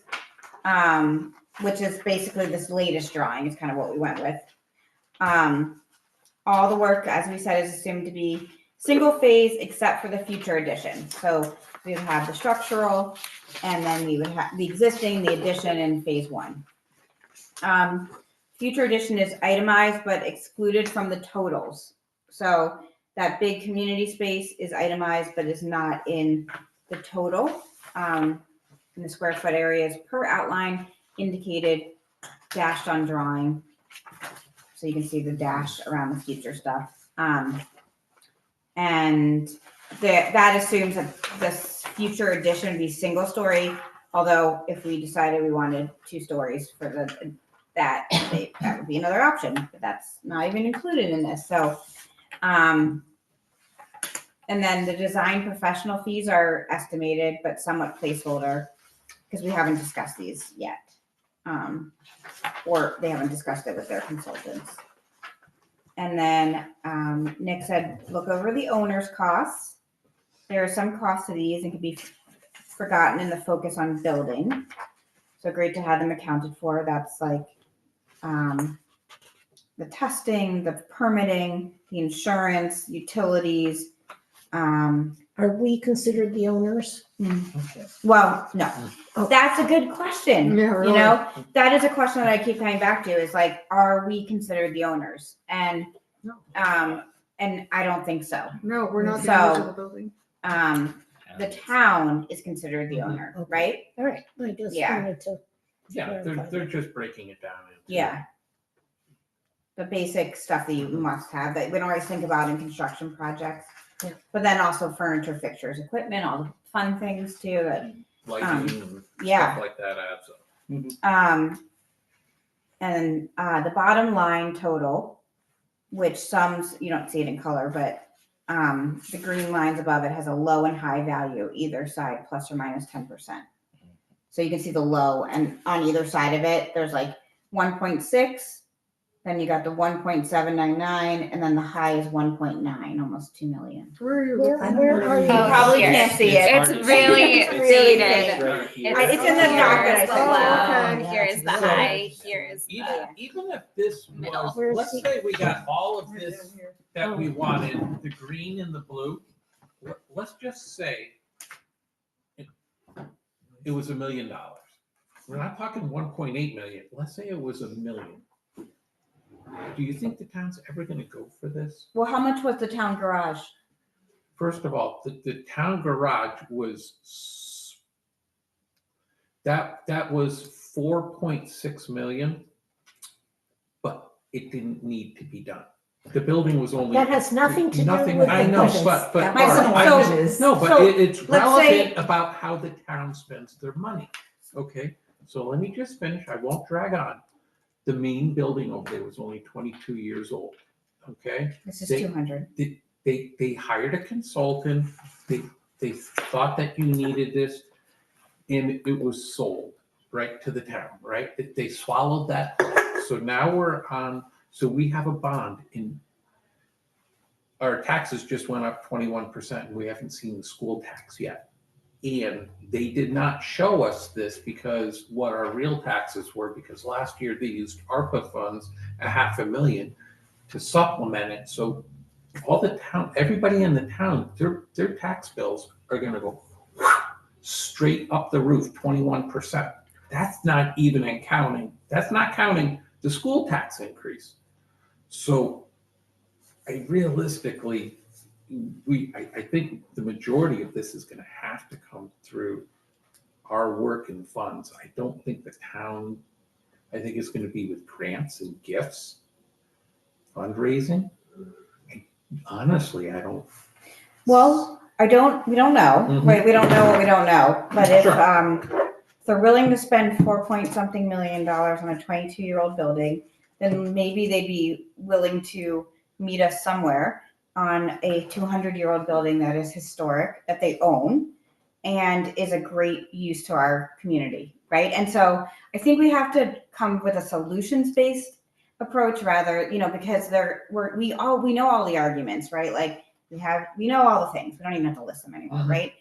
which is basically this latest drawing is kind of what we went with. All the work, as we said, is assumed to be single phase except for the future addition. So we would have the structural, and then we would have the existing, the addition, and phase one. Future addition is itemized but excluded from the totals. So that big community space is itemized but is not in the total. And the square foot areas per outline indicated, dashed on drawing. So you can see the dash around the future stuff. And that assumes that this future addition would be single story. Although if we decided we wanted 2 stories for that would be another option, but that's not even included in this. So, and then the design professional fees are estimated, but somewhat placeholder because we haven't discussed these yet. Or they haven't discussed it with their consultants. And then Nick said, look over the owner's costs. There are some costs to these and can be forgotten in the focus on building. So great to have them accounted for. That's like the testing, the permitting, the insurance, utilities, Are we considered the owners? Well, no, Oh. that's a good question. Yeah, really. You know, that is a question that I keep coming back to is like, are we considered the owners? And I don't think so. No, we're not the So- owners of the building. The town is considered the Mhm. owner, Okay. right? All right, I just Yeah. wanted to. Yeah, they're just breaking it down. Into, Yeah. The basic stuff that you must have that we don't always think about in construction projects. Yeah. But then also furniture, fixtures, equipment, all the fun things too. That, lighting and yeah. stuff like that adds up. And the bottom line total, which sums, you don't see it in color, but the green lines above it has a low and high value either side, plus or minus 10%. So you can see the low, and on either side of it, there's like 1.6. Then you got the 1.799, and then the high is 1.9, almost 2 million. Where are you Where, looking? where are you? You Oh, probably here. can't see it. It's hard to see. really It's really dated. Right here. It's in the docket I Here's the sent you. low, Okay. here's the So- high, here's Even the. even if this Middle. was, Where's let's the- say we got all of Here, this down here. that we wanted, the green and the blue. Let's just say it was $1 million. We're not talking 1.8 million. Let's say it was $1 million. Do you think the town's ever going to go for this? Well, how much was the town garage? First of all, the town garage was that was 4.6 million, but it didn't need to be done. The building was only That has nothing to do nothing. with I the know, budgets. but That My wasn't son- I so- wages. no, but So, it's let's say- relevant about how the town spends their money. Okay, so let me just finish. I won't drag on. The main building over there was only 22 years old. Okay, This is They- 200. they hired a consultant. They thought that you needed this, and it was sold right to the town. Right, they swallowed that. So now we're on. So we have a bond in. Our taxes just went up 21%, and we haven't seen the school tax yet. And they did not show us this because what our real taxes were, because last year they used ARPA funds, $500,000 to supplement it. So all the town, everybody in the town, their tax bills are gonna go straight up the roof, 21%. That's not even that's not counting the school tax increase. So I realistically, I think the majority of this is going to have to come through our work and funds. I don't think the town, I think it's going to be with grants and gifts, fundraising. Honestly, I don't. Well, we don't know. Mhm. Right, we don't know what we don't know. But if Sure. they're willing to spend $4 million on a 22-year-old building, then maybe they'd be willing to meet us somewhere on a 200-year-old building that is historic, that they own, and is a great use to our community, right? And so I think we have to come with a solutions-based approach rather, because we know all the arguments, right? Like we know all the things. We don't even have to list them anymore, Mhm. right?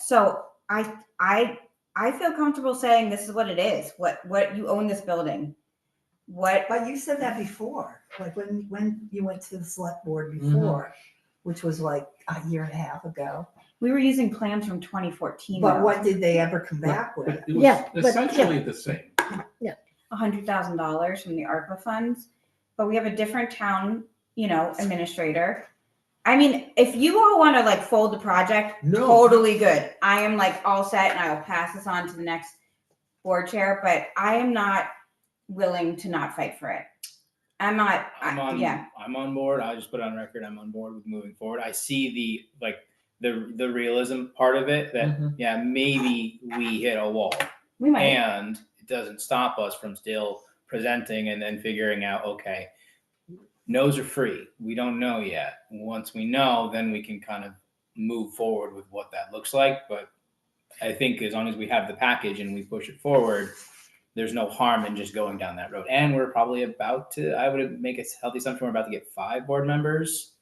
So I feel comfortable saying this is what it is. What you own this building. But you said that before, like when you went to the select board before, which was like a year and a half ago. We were using plans from 2014. But though. what did they ever come back with? But it was Yeah, but- essentially the same. $100,000 from the ARPA funds, but we have a different town, administrator. I mean, if you all want to fold the project, No. totally good. I am all set, and I will pass this on to the next board chair. But I am not willing to not fight for it. I'm not. I'm on board. I'll just put it on record. I'm on board with moving forward. I see the realism part of it that Mhm. maybe we hit a wall, We might. and it doesn't stop us from still presenting and then figuring out, okay, no's are free. We don't know yet. Once we know, then we can kind of move forward with what that looks like. But I think as long as we have the package and we push it forward, there's no harm in just going down that road. And we're probably I would make a healthy assumption we're about to get 5 board members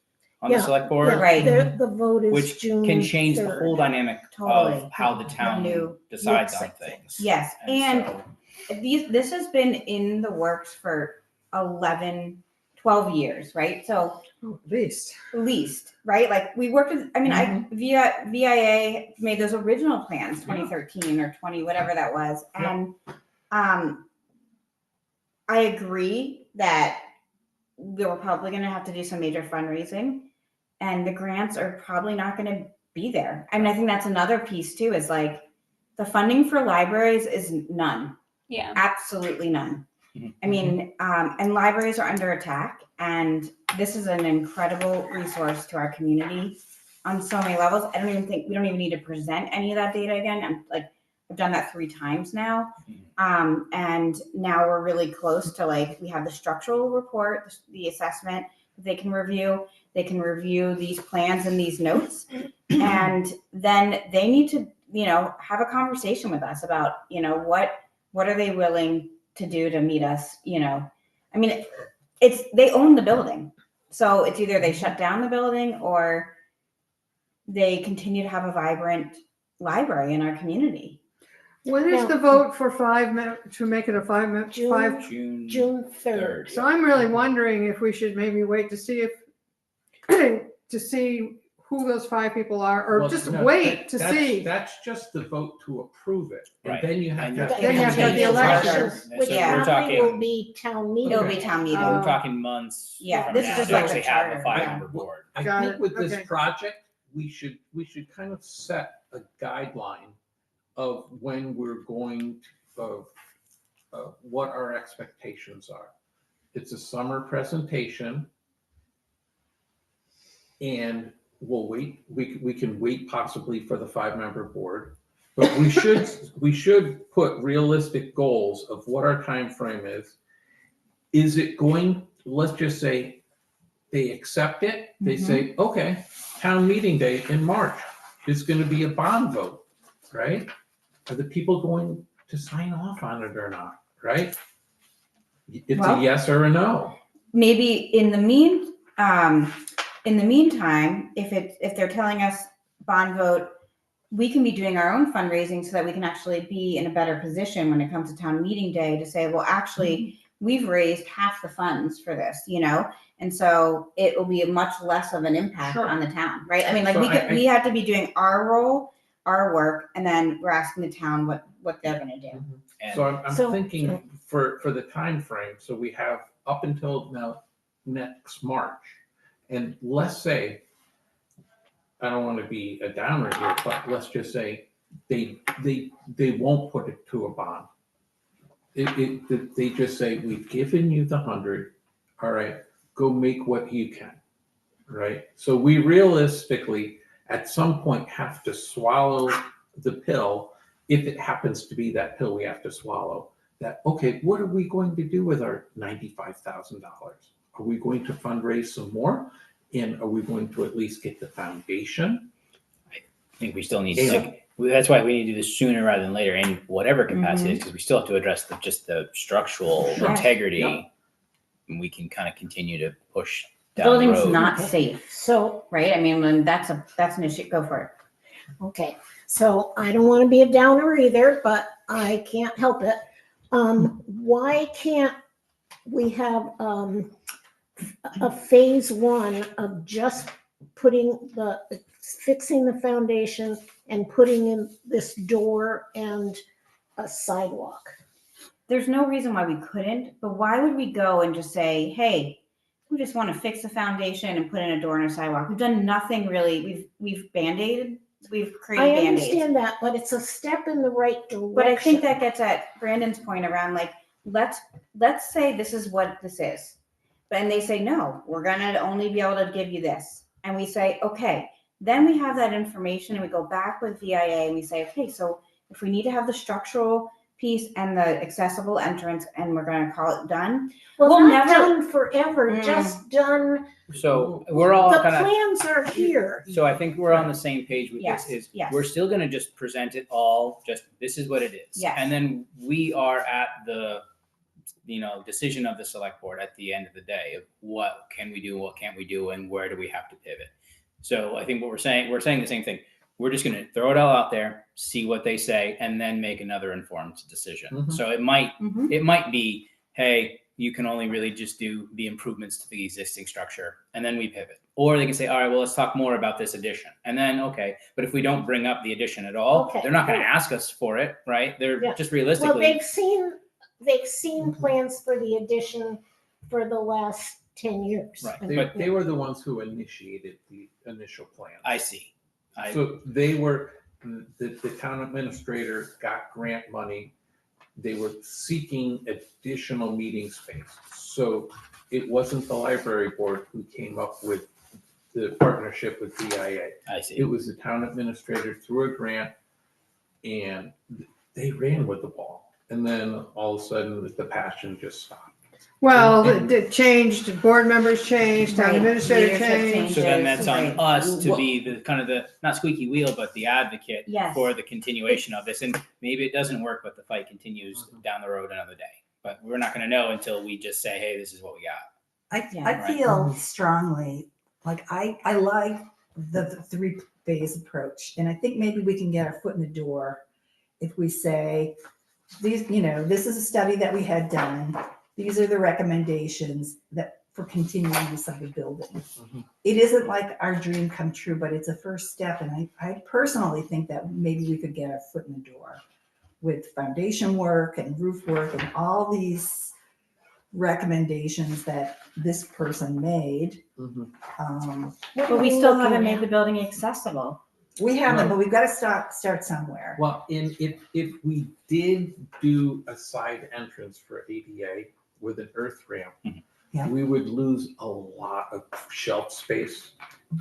on the Yeah, select board, Yeah, Right. The vote is which June can change the 3rd. whole dynamic Totally. of how the town new decides looks on at things. things. Yes, and so, this has been in the works for 11, 12 years, right? So least, right? Like we worked with, I mean, VIA made those original plans, 2013 or 20, whatever that was. And I agree that we were probably going to have to do some major fundraising, and the grants are probably not going to be there. I mean, I think that's another piece too, is like the funding for libraries is none. Yeah. Absolutely none. I mean, and libraries are under attack, and this is an incredible resource to our community on so many levels. I don't even think we don't even need to present any of that data again. I've done that 3 times now. And now we're really close to like, we have the structural report, the assessment that they can review. They can review these plans and these notes. And then they need to, have a conversation with us about, what are they willing to do to meet us, I mean, they own the building. So it's either they shut down the building or they continue to have a vibrant library in our community. When is Now- the vote for to make it a 5 June- June 3rd. So I'm really wondering if we should maybe wait to see to see who those 5 people are, or Well, just no, wait to that's- see. That's just the vote to approve it. And Right. then you have to. But Then you have to have the election. Which So we're probably will talking- be town meeting. It'll be town meeting. Oh. We're talking months Yeah, from this now is just to like actually the have a charter. 5-member board. I Got think it. with this Okay. project, we should kind of set a guideline of when we're going to, what our expectations are. It's a summer presentation, and we'll wait. We can wait possibly for the 5-member board, but we should put realistic goals of what our time frame is. Is it going? Let's just say they accept it. They say, okay, town meeting day in March is going to be a bond vote, right? Are the people going to sign off on it or not, right? It's Well- a yes or a no. Maybe in the meantime, if they're telling us bond vote, we can be doing our own fundraising so that we can actually be in a better position when it comes to town meeting day to say, well, actually, we've raised half the funds for this, and so it will be much less of an impact Sure. on the town, right? I mean, like So we have to be doing our role, our work, and then we're asking the town what they're going to do. And So I'm So- thinking for the time frame. So we have up until now next March, and let's say, I don't want to be a downer here, but let's just say they won't put it to a bond. They just say, we've given you the 100, all right, go make what you can, right? So we realistically, at some point, have to swallow the pill, if it happens to be that pill we have to swallow, that, okay, what are we going to do with our $95,000? Are we going to fundraise some more? And are we going to at least get the foundation? I think we still need Yeah. to, that's why we need to do this sooner rather than later in whatever capacity, because we still have to address just the structural Sure. integrity. Yep. And we can kind of continue to push The down the building's road. not safe, So, right? I mean, when that's an issue, go for it. okay, so I don't want to be a downer either, but I can't help it. Why can't we have a phase 1 of just fixing the foundation and putting in this door and a sidewalk? There's no reason why we couldn't, but why would we go and just say, hey, we just want to fix the foundation and put in a door and a sidewalk? We've done nothing really. We've band-aided, we've I created band-aids. understand that, but it's a step in the right direction. But I think that gets at Brandon's point around like, let's say this is what this is. And they say, no, we're gonna only be able to give you this. And we say, okay, then we have that information and we go back with VIA and we say, okay, so if we need to have the structural piece and the accessible entrance and we're gonna call it done. Well, we'll not never- done forever, just done, So we're all the kind of, plans are here. so I think we're on the same page with Yes, this, yes. we're still gonna just present it all, just this is what it is. Yes. And then we are at the, decision of the select board at the end of the day of what can we do, what can't we do, and where do we have to pivot. So I think what we're saying the same thing. We're just gonna throw it all out there, see what they say, and then make another informed decision. Mhm. So it might be, hey, you can only really just do the improvements to the existing structure, and then we pivot. Or they can say, all right, well, let's talk more about this addition. And then, okay, but if we don't bring up the addition at all, Okay. they're not going to ask us for it, right? They're Yeah. just Well, realistically. they've seen plans for the addition for the last 10 years. Right. They, they were the ones who initiated the initial plan. I see. So they were, the town administrator got grant money. They were seeking additional meeting space. So it wasn't the library board who came up with the partnership with DIA. I see. It was the town administrator through a grant, and they ran with the ball. And then all of a sudden, the passion just stopped. Well, it changed, board members changed, town Right, administrator leadership changed. So then changes, that's on right. us to Well- be the kind of the, not squeaky wheel, but the advocate Yes. for the continuation of this. And maybe it doesn't work, but the fight continues down the road another day. But we're not going to know until we just say, hey, this is what we got. Yeah. I Right. feel strongly, like I like the three-phase approach. And I think maybe we can get our foot in the door if we say, these, you know, this is a study that we had done. These are the recommendations that for continuing use of the building. Mhm. It isn't like our dream come true, but it's a first step. And I personally think that maybe we could get our foot in the door with foundation work and roof work and all these recommendations that this person made. Mhm. What But are we you still looking haven't at? made the building accessible. We haven't, Right. but we've got to start somewhere. Well, if we did do a side entrance for ADA with an earth ramp, Yeah. we would lose a lot of shelf space.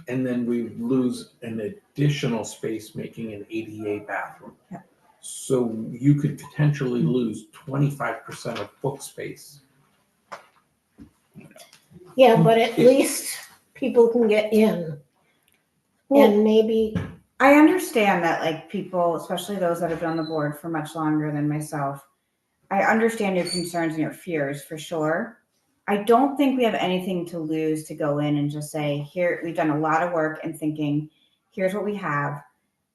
And then we lose an additional space making an ADA bathroom. Yeah. So you could potentially lose 25% of book space. Yeah, but at least people can get in. And maybe, I understand that, like, people, especially those that have been on the board for much longer than myself, I understand your concerns and your fears for sure. I don't think we have anything to lose to go in and just say, here, we've done a lot of work and thinking, here's what we have.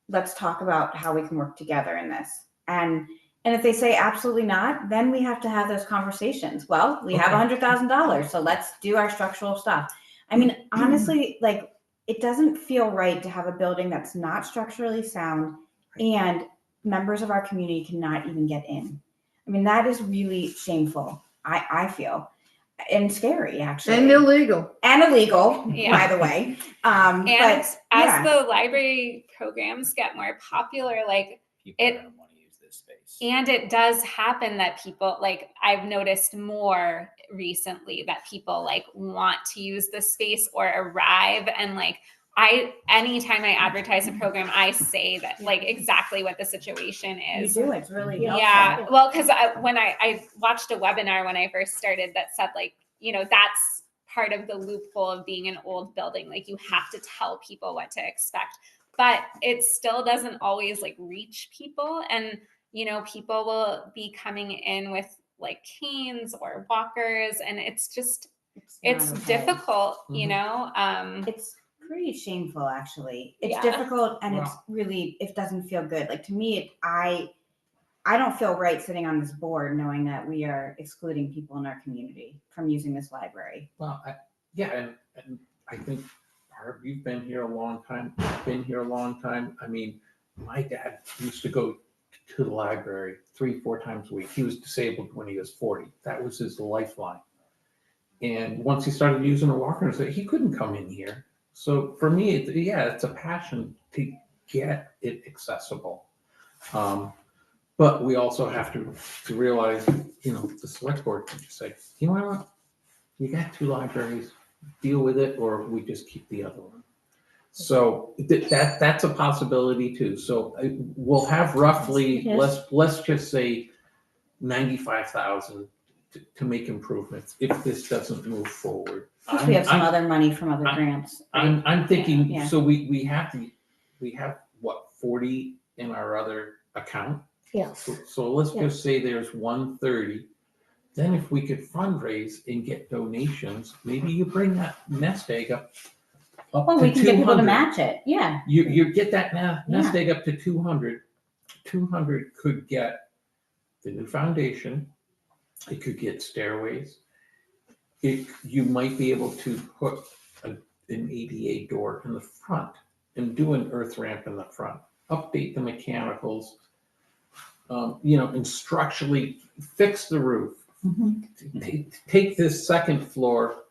Let's talk about how we can work together in this. And if they say absolutely not, then we have to have those conversations. Well, we have Okay. $100,000, so let's do our structural stuff. I mean, honestly, like, it doesn't feel right to have a building that's not structurally sound and members of our community cannot even get in. I mean, that is really shameful, I feel, and scary, actually. And illegal. And illegal, Yeah. by the way. And But as yeah. the library programs get more popular, like, People It- are going to want to use this space. and it does happen that people, like, I've noticed more recently that people like want to use this space or arrive, and like anytime I advertise a program, I say that, like, exactly what the situation You is. do, it's really Yeah, helpful. well, because when I watched a webinar when I first started that said, like, you know, that's part of the loophole of being an old building. Like, you have to tell people what to expect, but it still doesn't always like reach people. And, you know, people will be coming in with like canes or walkers, and it's just, it's not okay. difficult, you Mhm. know? It's pretty shameful, actually. It's Yeah. difficult, and it's Wow. really, it doesn't feel good. Like, to me, I don't feel right sitting on this board knowing that we are excluding people in our community from using this library. Well, and I think, Barb, you've been here a long time, I've been here a long time. I mean, my dad used to go to the library 3-4 times a week. He was disabled when he was 40. That was his lifeline. And once he started using a walker, he couldn't come in here. So for me, it's a passion to get it accessible. But we also have to realize, you know, the select board can just say, you know what? You got 2 libraries, deal with it, or we just keep the other one. So that's a possibility too. So we'll have roughly, It is. let's just say 95,000 to make improvements if this doesn't move forward. Plus, we have some I'm- other money from other grants. right? I'm thinking, Yeah. so we have what, 40 in our other account? yes. So let's just say there's 130. Then if we could fundraise and get donations, maybe you bring that nest egg up Well, to we can get people to 200. match it. Yeah. You get that nest Yeah. egg up to 200. 200 could get the new foundation. It could get stairways. you might be able to put an ADA door in the front and do an earth ramp in the front, update the mechanicals, and structurally fix the roof. Take this second floor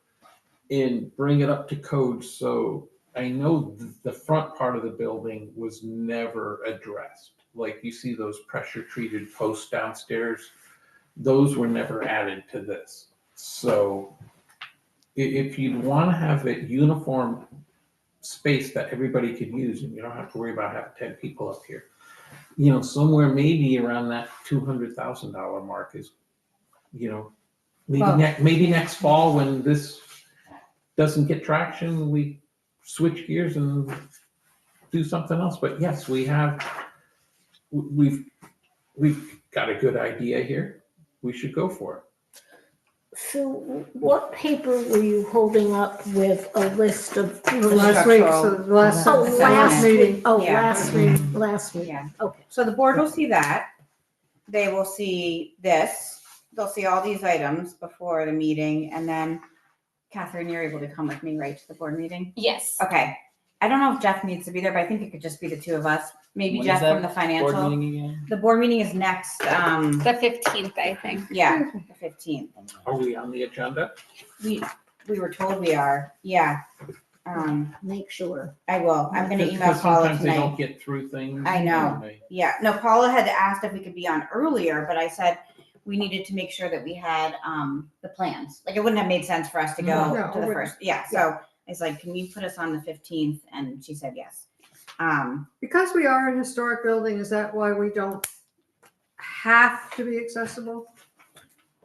and bring it up to code. So I know the front part of the building was never addressed. Like you see those pressure treated posts downstairs, those were never added to this. So if you'd want to have a uniform space that everybody could use, and you don't have to worry about having 10 people up here, somewhere maybe around that $200,000 mark is, maybe next fall when this doesn't get traction, we switch gears and do something else. But yes, we've got a good idea here. We should go for it. So what paper were you holding up with a list of? Last week, so the last, Oh, last meeting. week, oh, Yeah. last week, Yeah. okay. So the board will see that. They will see this. They'll see all these items before the meeting. And then Catherine, you're able to come with me right to the board meeting? Yes. Okay. I don't know if Jeff needs to be there, but I think it could just be the two of us. Maybe When Jeff is that from the board financial. meeting again? The board meeting is next, The 15th, I think. yeah, the 15th. Are we on the agenda? We were told we are, yeah. Make sure. I will. I'm gonna email Because Paula sometimes they tonight. don't get through things. I know. and they- Yeah, no, Paula had asked if we could be on earlier, but I said we needed to make sure that we had the plans. Like it wouldn't have made sense for us to go No, to the it first. Yeah, so I was like, can you put us on the 15th? And she said yes. Because we are a historic building, is that why we don't have to be accessible?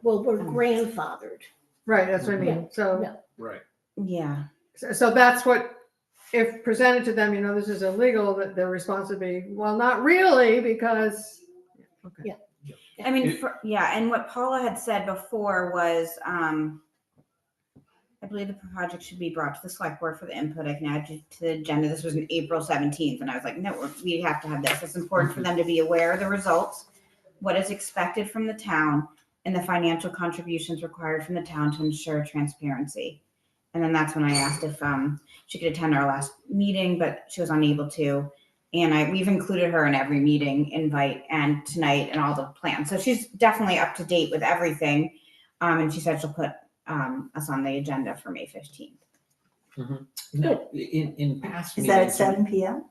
Well, we're grandfathered. Right, that's what I mean. So, Yeah. Right. Yeah. so that's what, if presented to them, this is illegal, that their response would be, well, not really, because. Okay. Yeah. I mean, It- and what Paula had said before was, I believe the project should be brought to the select board for the input. I can add it to the agenda. This was on April 17th. And I was like, no, we have to have this. It's important for them to be aware of the results, what is expected from the town, and the financial contributions required from the town to ensure transparency. And then that's when I asked if she could attend our last meeting, but she was unable to. And we've included her in every meeting invite and tonight and all the plans. So she's definitely up to date with everything. And she said she'll put us on the agenda for May 15th. No, in past Is that at meetings, 7 PM?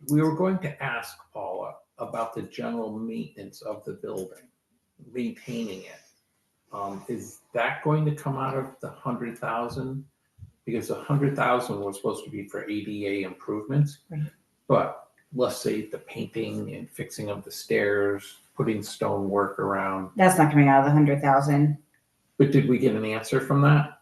we were going to ask Paula about the general maintenance of the building, maintaining it. Is that going to come out of the 100,000? Because the 100,000 was supposed to be for ADA improvements. Right. But let's say the painting and fixing of the stairs, putting stone work around. That's not coming out of the 100,000. But did we get an answer from that?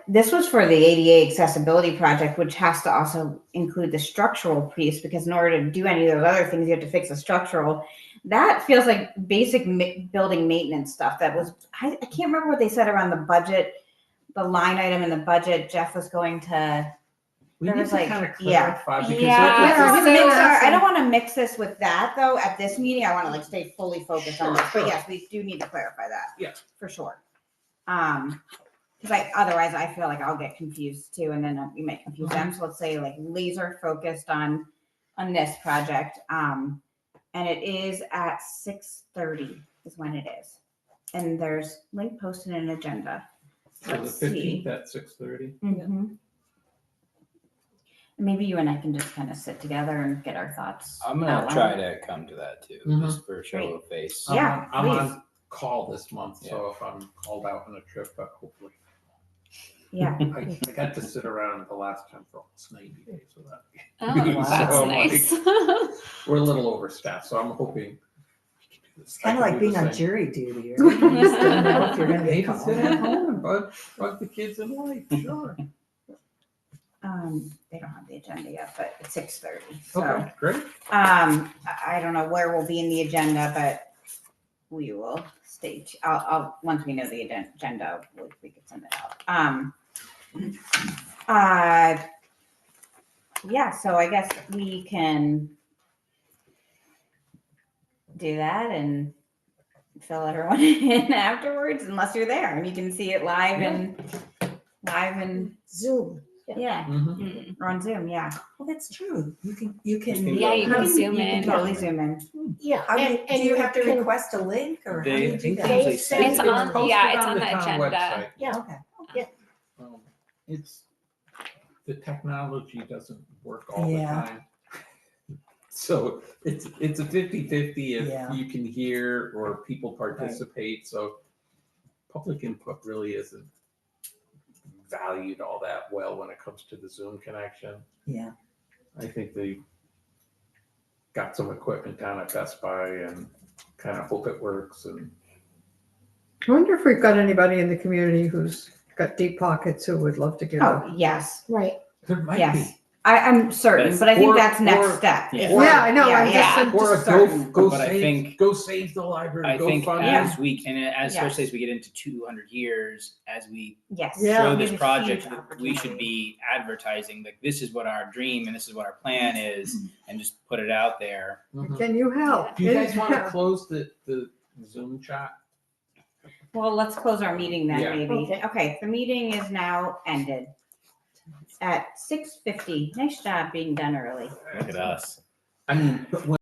This was for the ADA accessibility project, which has to also include the structural piece, because in order to do any of those other things, you have to fix the structural. That feels like basic building maintenance stuff. That was, I can't remember what they said around the budget, the line item in the budget. Jeff was going to. We There need was to like- kind of yeah. clarify because Yeah. I don't want to mix this with that though. At this meeting, I want to stay fully focused on this. But yes, we do need to clarify that. Yeah. For sure. Because otherwise I feel like I'll get confused too, and then we might confuse them. So let's say like laser focused on this project. And it is at 6:30 is when it is, and there's link posted in an agenda. So the Let's see. 15th at 6:30. Mhm. Maybe you and I can just kind of sit together and get our thoughts. I'm gonna out try loud. to come to that too, Mhm. just for a show of face. Yeah, I'm please. on call this month, so if I'm called out on a trip, but hopefully. Yeah. I got to sit around the last time for almost 90 days with that. Oh, So that's I'm nice. We're a little overstaffed, so I'm hoping. It's kind of like being on jury duty. Right? You just don't know if you're going to Maybe get sit at called. home and bug the kids in life, sure. They don't have the agenda yet, but it's 6:30. So, Okay, great. I don't know where we'll be in the agenda, but we will stay. I'll once we know the agenda, we can send it out. Yeah. So I guess we can do that, and fill everyone in afterwards, unless you're there and you can see it live and Zoom. yeah, Mhm. or on Zoom. Yeah, Well, that's true. You can. Yeah, you can zoom in. totally zoom in. Yeah. How do and you have to can- request a link or how do They you do think that? they usually They send say It's it. on, posted yeah, it's on the the town agenda. website. Yeah. Okay. It's, the technology doesn't work all the Yeah. time. So it's a 50-50 if Yeah. you can hear or people participate, so public input really isn't valued all that well when it comes to the Zoom connection. Yeah. I think they got some equipment down at Best Buy and kind of hope it works, and I wonder if we've got anybody in the community who's got deep pockets who would love to give Oh, up. yes, Right. there might yes. be. I'm certain, but I think Or- that's next or- step. Yeah. Yeah, I know. I'm Yeah, just, Or a just certain. go But I save, think- go save the library, I go think fund as it. we can, as Yes. especially as we get into 200 years, as we Yes. Yeah. show We this have a project, huge we should opportunity. be advertising like this is what our dream and this is what our plan is, and just put it out there. Mhm. can you help? Do you guys want to Yeah. close the Zoom chat? Well, let's close our meeting then, Yeah. maybe. Okay. Okay, the meeting is now ended at 6:50. Nice job being done early. Look at us. I mean, but when